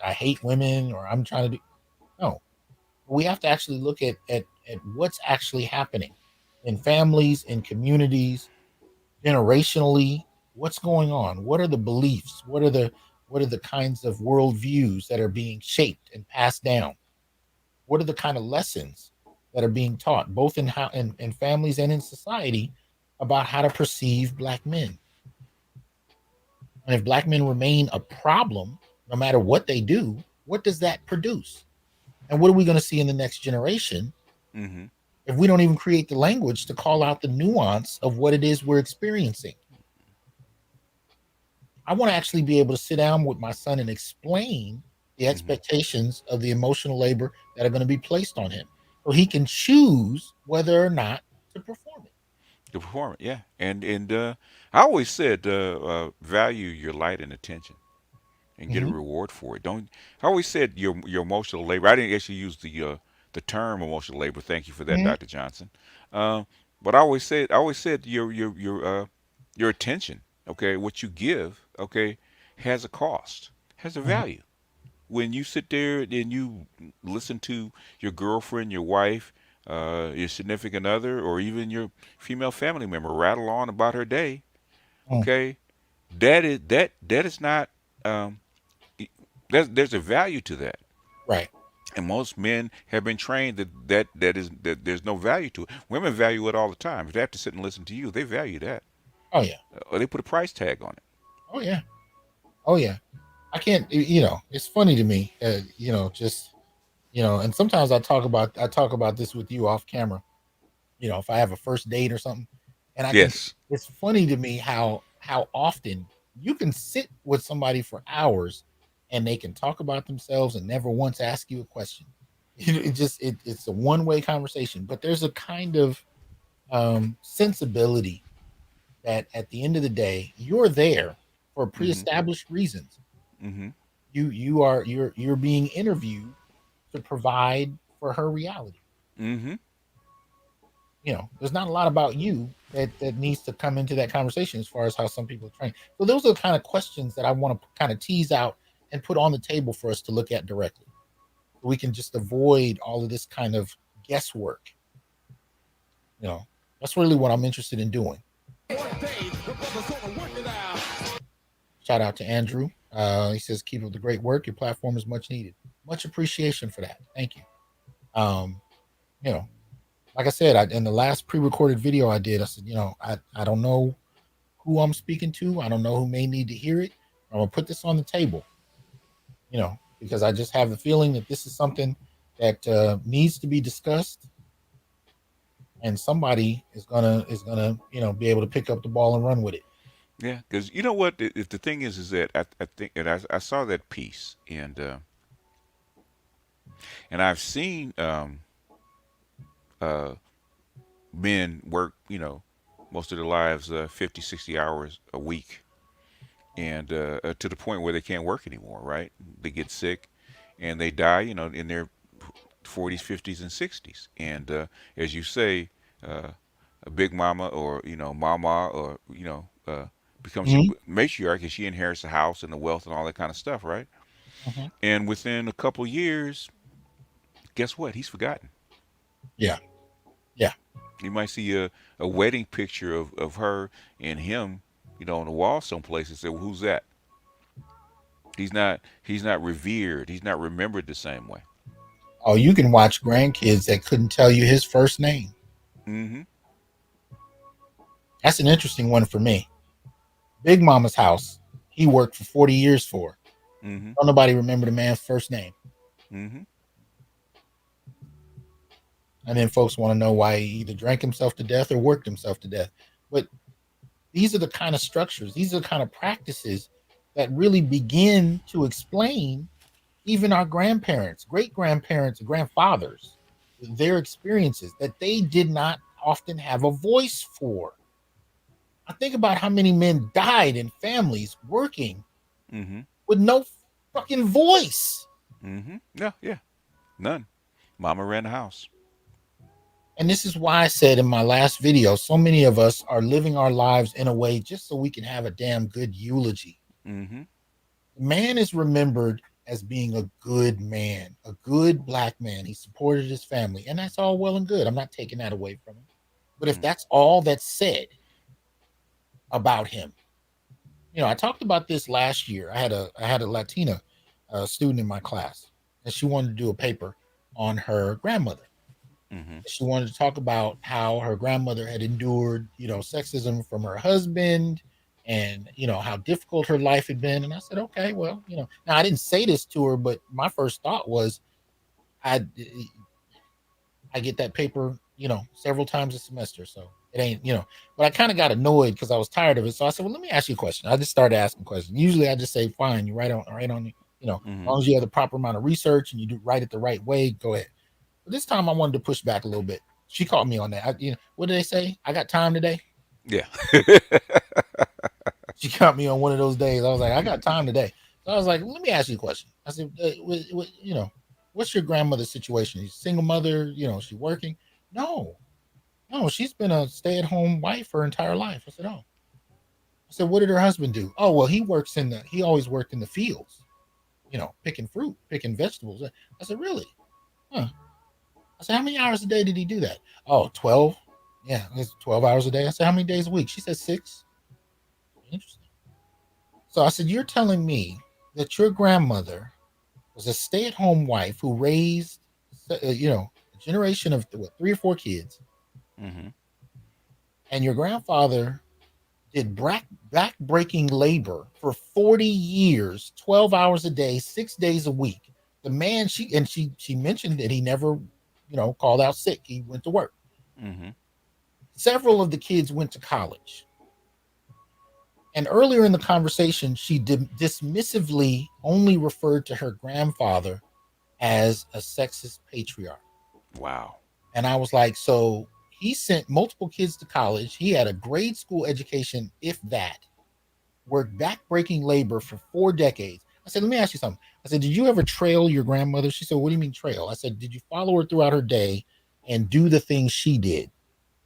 I hate women, or I'm trying to do? No, we have to actually look at what's actually happening in families, in communities, generationally. What's going on? What are the beliefs? What are the kinds of worldviews that are being shaped and passed down? What are the kind of lessons that are being taught, both in how in families and in society, about how to perceive black men? And if black men remain a problem, no matter what they do, what does that produce? And what are we going to see in the next generation Mm-hmm. if we don't even create the language to call out the nuance of what it is we're experiencing? I want to actually be able to sit down with my son and explain the Mm-hmm. expectations of the emotional labor that are going to be placed on him, so he can choose whether or not to perform it. The performance, yeah, and I always said value your light and attention and get a Mm-hmm. reward for it. Don't. I always said your emotional labor. I didn't actually use the term emotional labor. Thank you for that, Mm-hmm. Dr. Johnson. Um, but I always said your attention, okay, what you give, okay, has a cost, has a Mm-hmm. value. When you sit there and you listen to your girlfriend, your wife, your significant other, or even your female family member rattle on about her day, Mm-hmm. okay, that is not um, there's a value to that. Right. And most men have been trained that there's no value to it. Women value it all the time. If they have to sit and listen to you, they value that, Oh yeah. or they put a price tag on it. Oh yeah. Oh yeah. I can't. It's funny to me. Just and sometimes I talk about this with you off camera. If I have a first date or something, and I can. Yes. It's funny to me how often you can sit with somebody for hours, and they can talk about themselves and never once ask you a question. It's a one way conversation, but there's a kind of sensibility that at the end of the day you're there for Mm-hmm. pre-established reasons. Mm-hmm. You're being interviewed to provide for her reality. Mm-hmm. There's not a lot about you that needs to come into that conversation as far as how some people are trained. So those are the kind of questions that I want to kind of tease out and put on the table for us to look at directly. So we can just avoid all of this kind of guesswork. You know, that's really what I'm interested in doing. Shout out to Andrew. He says, "Keep up the great work. Your platform is much needed. Much appreciation for that. Thank you." Um, you know, like I said, in the last pre-recorded video I did, I said, I don't know who I'm speaking to. I don't know who may need to hear it. I'm gonna put this on the table, because I just have the feeling that this is something that needs to be discussed, and somebody is gonna be able to pick up the ball and run with it. Yeah, because you know what? If the thing is that I think, and I saw that piece, and I've seen uh, men work, most of their lives 50, 60 hours a week, and to the point where they can't work anymore, right? They get sick and they die, in their 40s, 50s, and 60s. And as you say, uh, a big mama or, mama or, becomes your Mm-hmm. matriarch and she inherits the house and the wealth and all that kind of stuff, right? Mm-hmm. And within a couple years, guess what? He's forgotten. Yeah, yeah. You might see a wedding picture of her and him, on the wall someplace and say, well, who's that? He's not revered. He's not remembered the same way. Oh, you can watch grandkids that couldn't tell you his first name. Mm-hmm. That's an interesting one for me. Big Mama's house. He worked for 40 years for. Mm-hmm. Don't nobody remember the man's first name. Mm-hmm. And then folks want to know why he either drank himself to death or worked himself to death. But these are the kind of structures, these are the kind of practices that really begin to explain even our grandparents, great grandparents, grandfathers. their experiences that they did not often have a voice for. I think about how many men died in families working Mm-hmm. with no fucking voice. Mm-hmm. Yeah, yeah. None. Mama ran the house. And this is why I said in my last video, so many of us are living our lives in a way just so we can have a damn good eulogy. Mm-hmm. Man is remembered as being a good man, a good black man. He supported his family, and that's all well and good. I'm not taking that away from him. But if Mm. that's all that's said about him, I talked about this last year. I had a Latina student in my class, and she wanted to do a paper on her grandmother. Mm-hmm. She wanted to talk about how her grandmother had endured, sexism from her husband, and how difficult her life had been. And I said, okay, well, now I didn't say this to her, but my first thought was, I I get that paper, several times a semester, so it ain't. But I kind of got annoyed because I was tired of it. So I said, well, let me ask you a question. I just started asking questions. Usually, I just say, fine, you write on, as Mm-hmm. long as you have the proper amount of research and you do write it the right way, go ahead. But this time, I wanted to push back a little bit. She caught me on that. What did they say? I got time today. Yeah. She caught me on one of those days. I was like, I got time today. So I was like, let me ask you a question. I said, what's your grandmother's situation? She's a single mother. She working? No, no, she's been a stay-at-home wife her entire life. I said, oh. I said, what did her husband do? Oh, well, he always worked in the fields, picking fruit, picking vegetables. I said, really? Huh. I said, how many hours a day did he do that? Oh, 12. Yeah, it's 12 hours a day. I said, how many days a week? She said 6. Interesting. So I said, you're telling me that your grandmother was a stay-at-home wife who raised, a generation of 3 or 4 kids, Mm-hmm. and your grandfather did back-breaking labor for 40 years, 12 hours a day, 6 days a week. The man she mentioned that he never, called out sick. He went to work. Mm-hmm. Several of the kids went to college. And earlier in the conversation, she dismissively only referred to her grandfather as a sexist patriarch. Wow. And I was like, so he sent multiple kids to college. He had a grade school education, if that, worked back-breaking labor for 4 decades. I said, let me ask you something. I said, did you ever trail your grandmother? She said, what do you mean trail? I said, did you follow her throughout her day and do the things she did?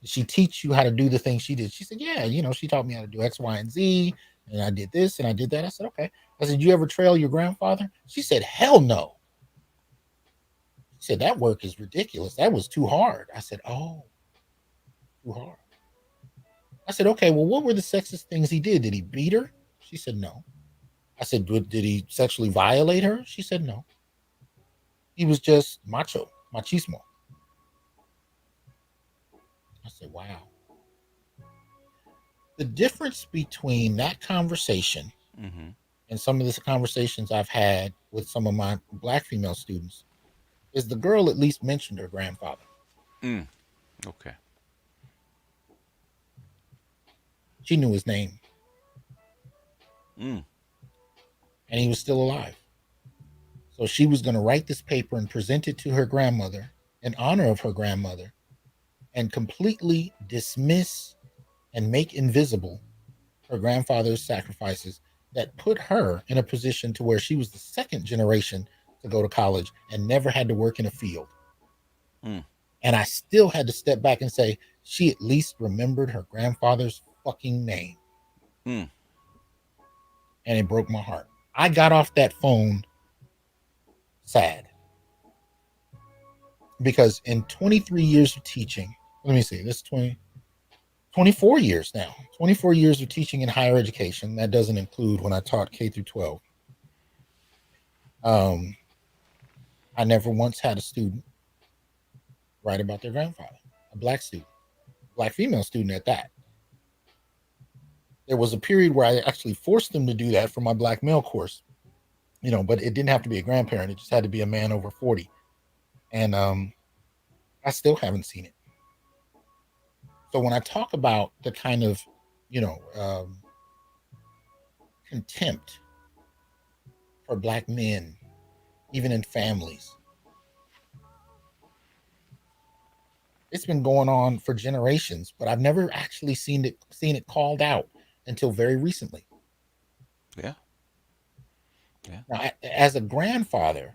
Did she teach you how to do the things she did? She said, yeah, she taught me how to do X, Y, and Z. And I did this and I did that. I said, okay. I said, did you ever trail your grandfather? She said, hell no. She said, that work is ridiculous. That was too hard. I said, oh, too hard. I said, okay, well, what were the sexist things he did? Did he beat her? She said, no. I said, did he sexually violate her? She said, no. He was just machismo. I said, wow. The difference between that conversation Mm-hmm. and some of the conversations I've had with some of my black female students is the girl at least mentioned her grandfather. Mm. Okay. She knew his name, Mm. and he was still alive. So she was going to write this paper and present it to her grandmother in honor of her grandmother and completely dismiss and make invisible her grandfather's sacrifices that put her in a position to where she was the second generation to go to college and never had to work in a field. Mm. And I still had to step back and say, she at least remembered her grandfather's fucking name. Mm. And it broke my heart. I got off that phone sad because in 23 years of teaching, let me see, this 24 years now, 24 years of teaching in higher education. That doesn't include when I taught K through 12. Um, I never once had a student write about their grandfather, a black student, black female student at that. There was a period where I actually forced them to do that for my black male course, but it didn't have to be a grandparent. It just had to be a man over 40. And I still haven't seen it. So when I talk about the kind of, contempt for black men, even in families, It's been going on for generations, but I've never actually seen it called out until very recently. Yeah, yeah. Now, as a grandfather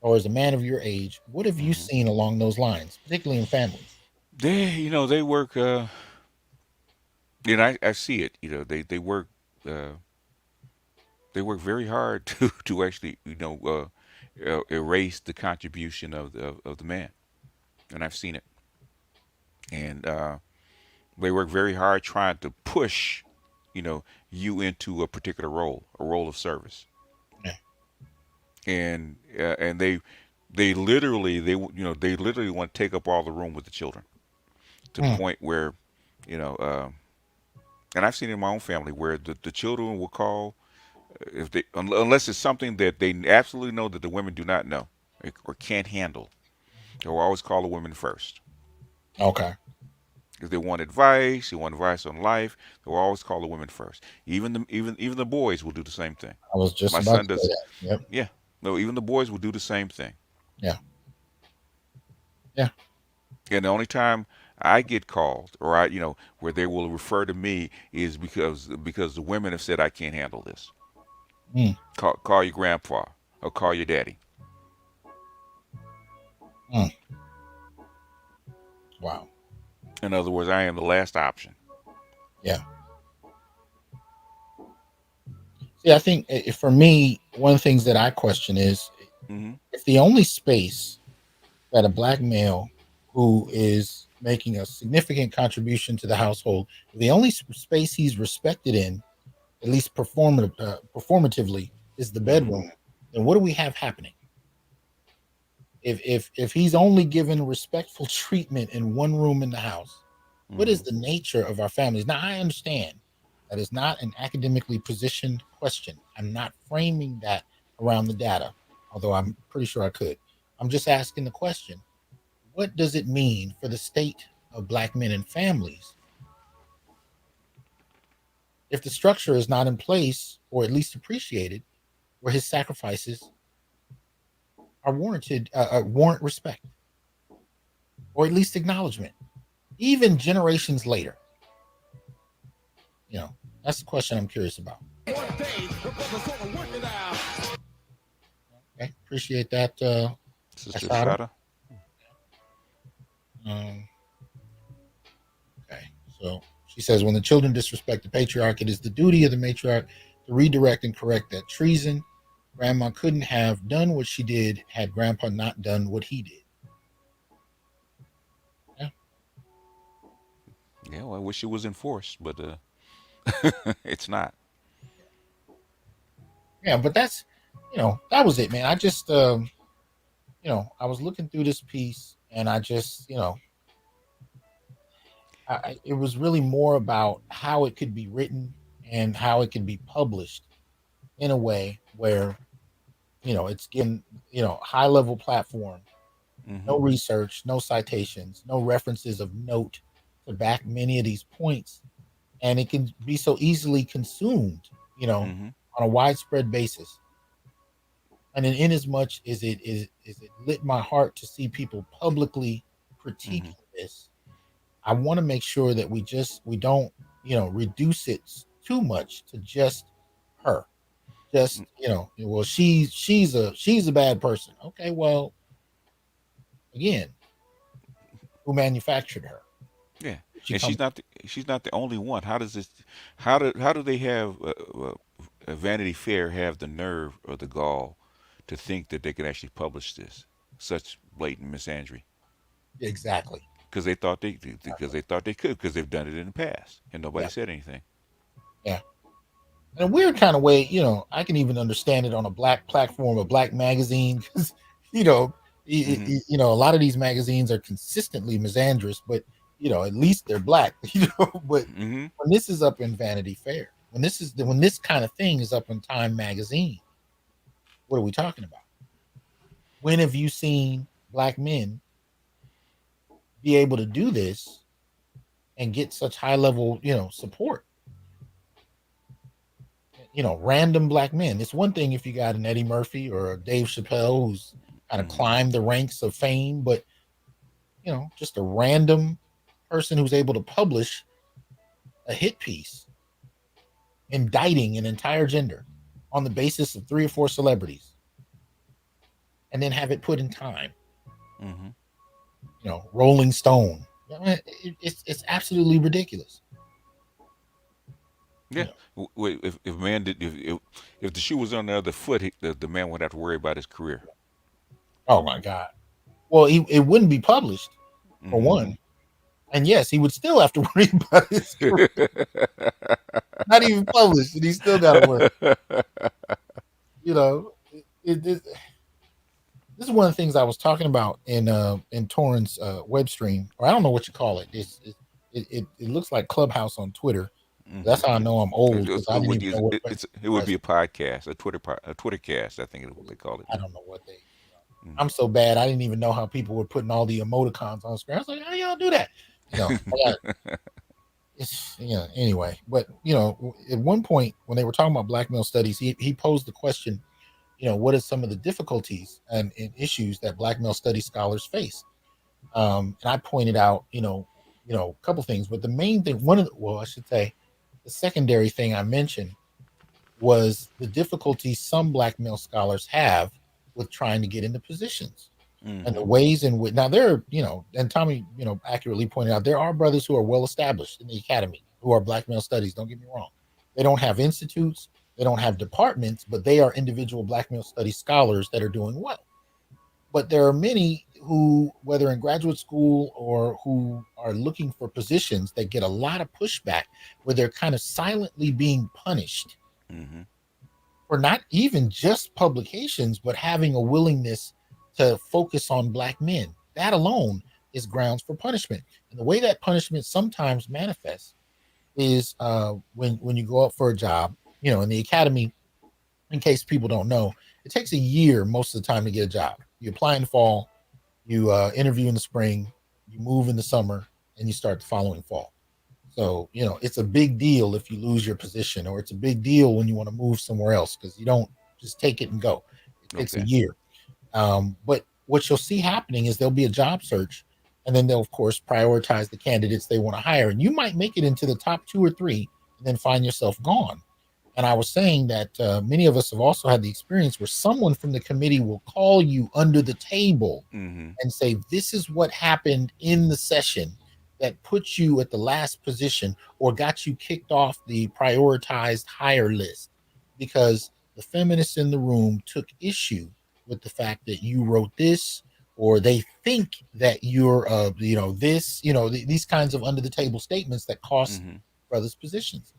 or as a man of your age, what have you Hmm. seen along those lines, particularly in families? They work. And I see it. Uh, they work very hard to actually, erase the contribution of the man, and I've seen it. And they work very hard trying to push, you into a particular role, a role of service, Yeah. and they literally want to take up all the room with the children to the Mm, point where, you know, uh, and I've seen it in my own family where the children will call if they unless it's something that they absolutely know that the women do not know or can't handle. They'll always call the women first. okay. If they want advice on life, they'll always call the women first. Even the boys will do the same thing. I was just My about son to say does. that. Yep. Yeah, no, even the boys will do the same thing. Yeah. Yeah. And the only time I get called, or where they will refer to me is because the women have said I can't handle this. Mm, Call your grandpa or call your daddy. mm. Wow. In other words, I am the last option. Yeah. See, I think for me, one of the things that I question is Hmm. if the only space that a black male who is making a significant contribution to the household, the only space he's respected in, at least performatively, is the Hmm. bedroom, then what do we have happening? If he's only given respectful treatment in one room in the house, what is Hmm. the nature of our families? Now I understand that is not an academically positioned question. I'm not framing that around the data, although I'm pretty sure I could. I'm just asking the question: what does it mean for the state of black men and families if the structure is not in place or at least appreciated where his sacrifices are warranted, warrant respect or at least acknowledgement, even generations later? You know, that's the question I'm curious about. Okay, appreciate that, Sister Ashada. Shada. Um, okay, so she says when the children disrespect the patriarch, it is the duty of the matriarch to redirect and correct that treason. Grandma couldn't have done what she did had Grandpa not done what he did. Yeah, Yeah, well, I wish it was enforced, but it's not. yeah, but that's that was it, man. I just I was looking through this piece and I just it was really more about how it could be written and how it could be published in a way where it's given high level platform, Hmm. no research, no citations, no references of note to back many of these points, and it can be so easily consumed, you know, Hmm. on a widespread basis. And in as much as it lit my heart to see people publicly Hmm. critiquing this, I want to make sure that we don't reduce it too much to just her. Just well, she's a bad person. Okay, well, again, who manufactured her? Yeah, She and come. she's not the only one. How do they have Vanity Fair have the nerve or the gall to think that they could actually publish this such blatant misandry? Exactly. Because they thought they could because they've done it in the past and nobody Yeah, said anything. yeah. In a weird kind of way, I can even understand it on a black platform, a black magazine, because you know, Hmm. a lot of these magazines are consistently misandrous, but at least they're black, But Hmm. when this is up in Vanity Fair, when this kind of thing is up in Time magazine, what are we talking about? When have you seen black men be able to do this and get such high level, support? Random black men. It's one thing if you got an Eddie Murphy or a Dave Chappelle who's kind of Hmm. climbed the ranks of fame, but just a random person who's able to publish a hit piece indicting an entire gender on the basis of three or four celebrities and then have it put in Time, Hmm. Rolling Stone. It's absolutely ridiculous. You Yeah. know. If man did if the shoe was on the other foot, the man would have to worry about his career. Oh my God. Well, it wouldn't be published for Hmm. one, and yes, he would still have to worry about his career. Not even published, and he still got to worry. You know, this is one of the things I was talking about in Torrance web stream, or I don't know what you call it. It looks like Clubhouse on Twitter. Hmm. That's how I know I'm old because I It didn't would even know what it would was. be a podcast, a Twitter cast. I think is what they call it. I don't know what they. Mm. I'm so bad. I didn't even know how people were putting all the emoticons on screen. I was like, how y'all do that? I got it's Anyway, but at one point when they were talking about black male studies, he posed the question, what are some of the difficulties and issues that black male studies scholars face? And I pointed out, a couple things, but the main thing, I should say, the secondary thing I mentioned was the difficulties some black male scholars have with trying to get into positions and the Hmm. ways in which now there are, and Tommy, accurately pointed out there are brothers who are well established in the academy who are black male studies. Don't get me wrong. They don't have institutes, they don't have departments, but they are individual black male studies scholars that are doing well. But there are many who, whether in graduate school or who are looking for positions that get a lot of pushback where they're kind of silently being punished Hmm. for not even just publications, but having a willingness to focus on black men. That alone is grounds for punishment. And the way that punishment sometimes manifests is when you go up for a job, in the academy. In case people don't know, it takes a year most of the time to get a job. You apply in the fall, you interview in the spring, you move in the summer, and you start the following fall. So, it's a big deal if you lose your position, or it's a big deal when you want to move somewhere else because you don't just take it and go. It takes a Okay. year. But what you'll see happening is there'll be a job search, and then they'll, of course, prioritize the candidates they want to hire. And you might make it into the top two or three and then find yourself gone. And I was saying that many of us have also had the experience where someone from the committee will call you under the table Hmm. and say, this is what happened in the session that put you at the last position or got you kicked off the prioritized hire list because the feminists in the room took issue with the fact that you wrote this, or they think that you're this, these kinds of under the table statements that cost Hmm. brothers positions.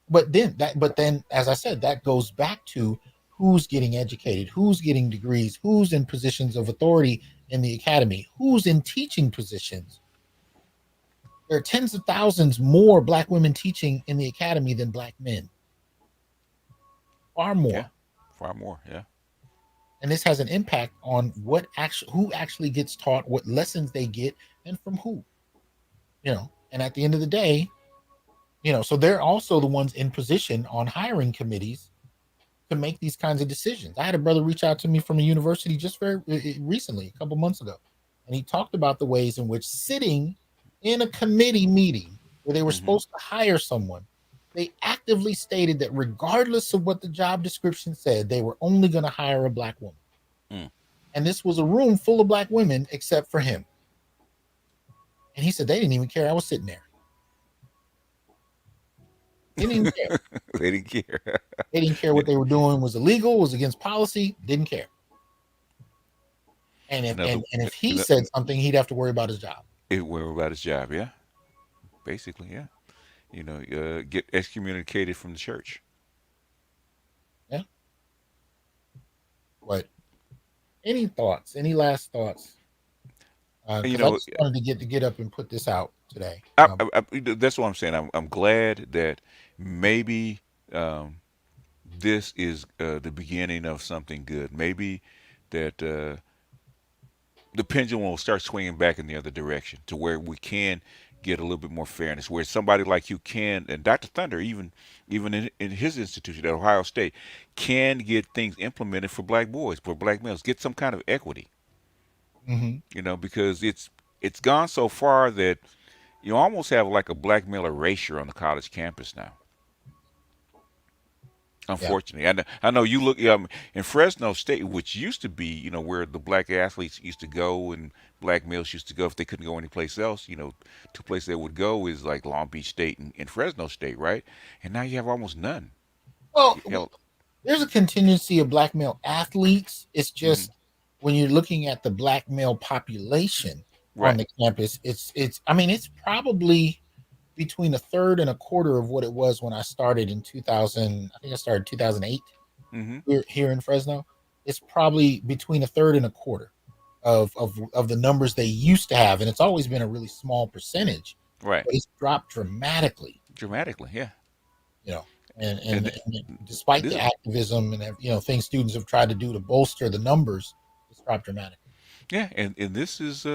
But then as I said, that goes back to who's getting educated, who's getting degrees, who's in positions of authority in the academy, who's in teaching positions. There are tens of thousands more black women teaching in the academy than black men, far Yeah. more. Far more. Yeah. And this has an impact on who actually gets taught, what lessons they get, and from who. And at the end of the day, so they're also the ones in position on hiring committees to make these kinds of decisions. I had a brother reach out to me from a university just very recently, a couple months ago, and he talked about the ways in which sitting in a committee meeting where they were Hmm. supposed to hire someone, they actively stated that regardless of what the job description said, they were only going to hire a black woman. Mm. And this was a room full of black women except for him. And he said they didn't even care I was sitting there. They didn't even care. They didn't care. They didn't care what they were doing was illegal, was against policy, didn't care. And if in other, and if he in, said something, he'd have to worry about his job. Worry about his job. Yeah. Basically, yeah. Get excommunicated from the church. Yeah. But any thoughts? Any last thoughts? And, Because I just wanted to get up and put this out today. that's what I'm saying. I'm glad that maybe um, this is the beginning of something good. Maybe that the pendulum will start swinging back in the other direction to where we can get a little bit more fairness. Where somebody like you can, and Dr. Thunder, even in his institution at Ohio State, can get things implemented for black boys, for black males, get some kind of equity. Hmm. Because it's gone so far that you almost have like a black male erasure on the college campus now. Yeah. Unfortunately, I know you look in Fresno State, which used to be, where the black athletes used to go and black males used to go if they couldn't go anyplace else. Two places they would go is like Long Beach State and Fresno State, right? And now you have almost none. Well, Hell, there's a contingency of black male athletes. It's hmm just when you're looking at the black male population on right. the campus, it's. I mean, it's probably between a third and a quarter of what it was when I started in 2000. I think I started 2008 hmm here in Fresno. It's probably between a third and a quarter of the numbers they used to have, and it's always been a really small percentage, Right. but it's dropped dramatically, Dramatically, yeah. you know. And, And and, th- and despite this, the activism and things students have tried to do to bolster the numbers, it's dropped dramatically. yeah, and this is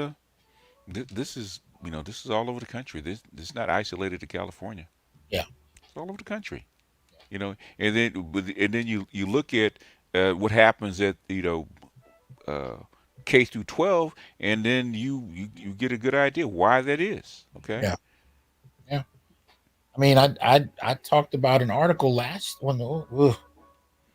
this is all over the country. This is not isolated to California. Yeah, It's all over the country. And then you look at what happens at uh, K through 12, and then you get a good idea why that is. Okay. yeah, yeah. I mean, I talked about an article last one.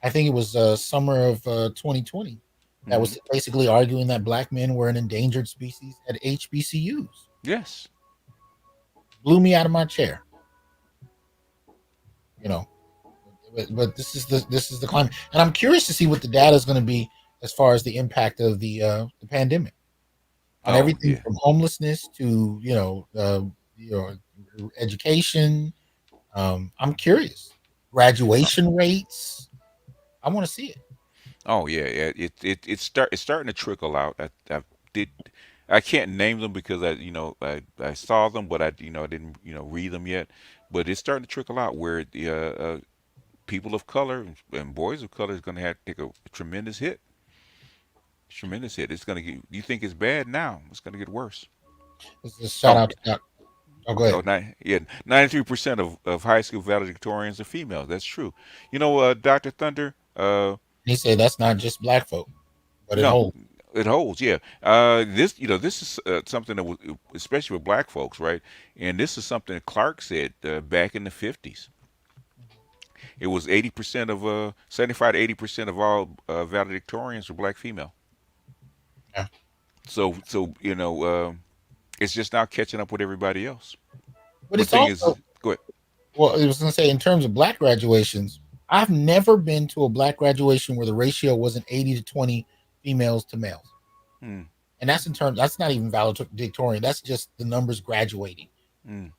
I think it was summer of 2020 that hmm was basically arguing that black men were an endangered species at HBCUs. Yes. Blew me out of my chair, you know. But this is the climate, and I'm curious to see what the data is going to be as far as the impact of the pandemic on Oh everything yeah. from homelessness to you know education. I'm curious. Graduation rates. I want to see it. Oh yeah. Yeah. It's starting to trickle out. Did. I can't name them because I saw them, but I didn't read them yet. But it's starting to trickle out where the people of color and boys of color is going to have to take a tremendous hit. Tremendous hit. It's going to get. You think it's bad now? It's going to get worse. This is a shout Oh, out to Doc. Oh, go ahead. yeah, 93% of high school valedictorians are females. That's true. Dr. Thunder. He said that's not just black folk, but it No, holds. it holds. Yeah. This is something that was, especially with black folks, right? And this is something that Clark said back in the 50s. It was 80% of 75 to 80% of all valedictorians were black female. Yeah. So it's just now catching up with everybody else. But But it's thing is, also, go ahead. well, I was going to say in terms of black graduations, I've never been to a black graduation where the ratio wasn't 80 to 20 females to males. Mm, And that's in terms, that's not even valedictorian. That's just the numbers graduating. mm,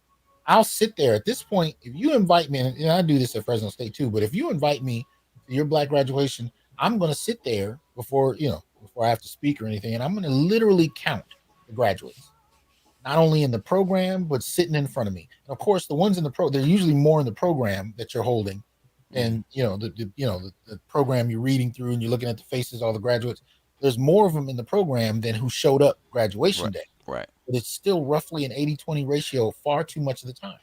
I'll sit there at this point. If you invite me, and I do this at Fresno State too, but if you invite me to your black graduation, I'm going to sit there before I have to speak or anything, and I'm going to literally count the graduates, not only in the program but sitting in front of me. And of course, the ones in the they're usually more in the program that you're holding, mm, and the program you're reading through, and you're looking at the faces of all the graduates. There's more of them in the program than who showed up graduation right, day, right. but it's still roughly an 80-20 ratio far too much of the time.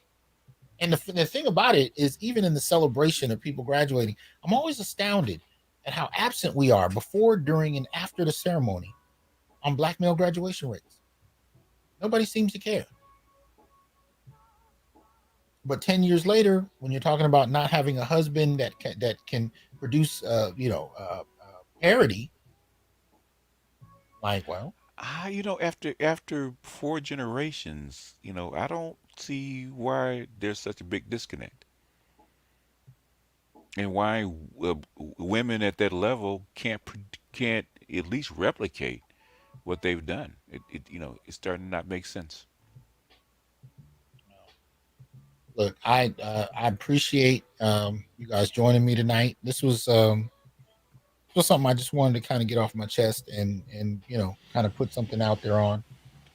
And the thing about it is, even in the celebration of people graduating, I'm always astounded at how absent we are before, during, and after the ceremony on black male graduation rates. Nobody seems to care. But 10 years later, when you're talking about not having a husband that can produce, parity, like, well, After four generations, I don't see why there's such a big disconnect, and why women at that level can't at least replicate what they've done. It's starting to not make sense. look, I appreciate you guys joining me tonight. This was something I just wanted to kind of get off my chest and kind of put something out there on.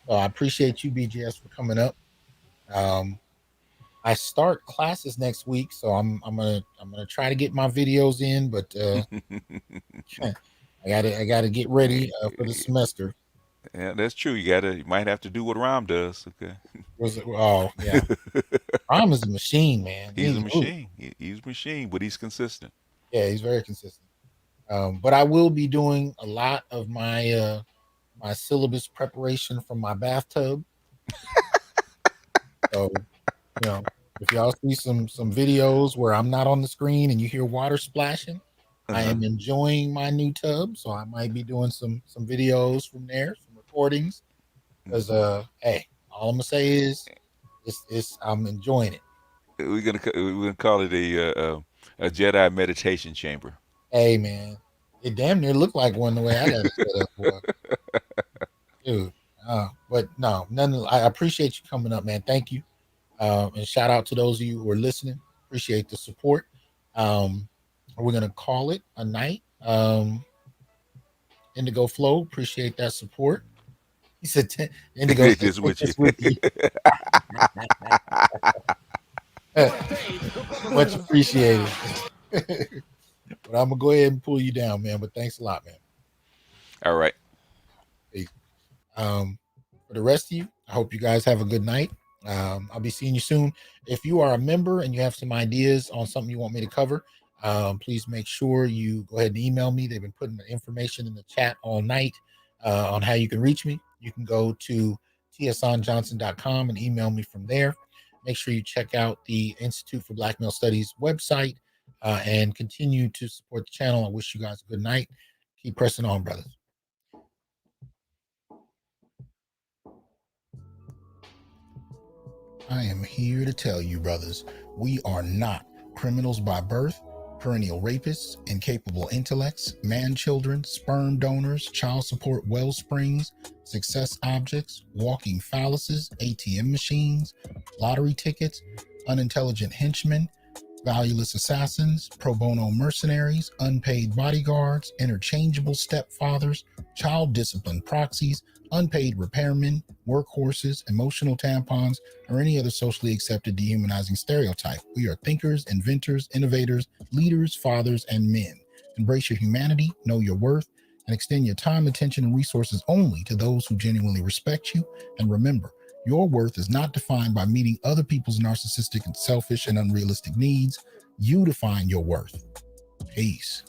So I appreciate you, BGS, for coming up. Um, I start classes next week, so I'm gonna try to get my videos in, but I gotta get ready for the semester. Yeah, that's true. You might have to do what Rom does. Okay. Oh yeah, Rom is a machine, man. He's a machine. He's a machine, but he's consistent. Yeah, he's very consistent. But I will be doing a lot of my my syllabus preparation from my bathtub. So, if y'all see some videos where I'm not on the screen and you hear water splashing, I Uh-huh. am enjoying my new tub. So I might be doing some videos from there, some recordings. Because hey, all I'm gonna say is it's I'm enjoying it. We're gonna call it a Jedi meditation chamber. Hey man, it damn near looked like one the way I got it set up, boy. Dude. But no, none. I appreciate you coming up, man. Thank you. And shout out to those of you who are listening. Appreciate the support. We're gonna call it a night. Indigo Flow, appreciate that support. He said, Indigo They said, just take with you. this with you. Much appreciated. But I'm gonna go ahead and pull you down, man. But thanks a lot, man. All right. Peace. For the rest of you, I hope you guys have a good night. I'll be seeing you soon. If you are a member and you have some ideas on something you want me to cover, please make sure you go ahead and email me. They've been putting the information in the chat all night on how you can reach me. You can go to tsonjohnson.com and email me from there. Make sure you check out the Institute for Black Male Studies website and continue to support the channel. I wish you guys a good night. Keep pressing on, brothers. I am here to tell you, brothers, we are not criminals by birth, perennial rapists, incapable intellects, man children, sperm donors, child support well springs, success objects, walking phalluses, ATM machines, lottery tickets, unintelligent henchmen, valueless assassins, pro bono mercenaries, unpaid bodyguards, interchangeable stepfathers, child discipline proxies, unpaid repairmen, workhorses, emotional tampons, or any other socially accepted dehumanizing stereotype. We are thinkers, inventors, innovators, leaders, fathers, and men. Embrace your humanity, know your worth, and extend your time, attention, and resources only to those who genuinely respect you. And remember, your worth is not defined by meeting other people's narcissistic and selfish and unrealistic needs. You define your worth. Peace.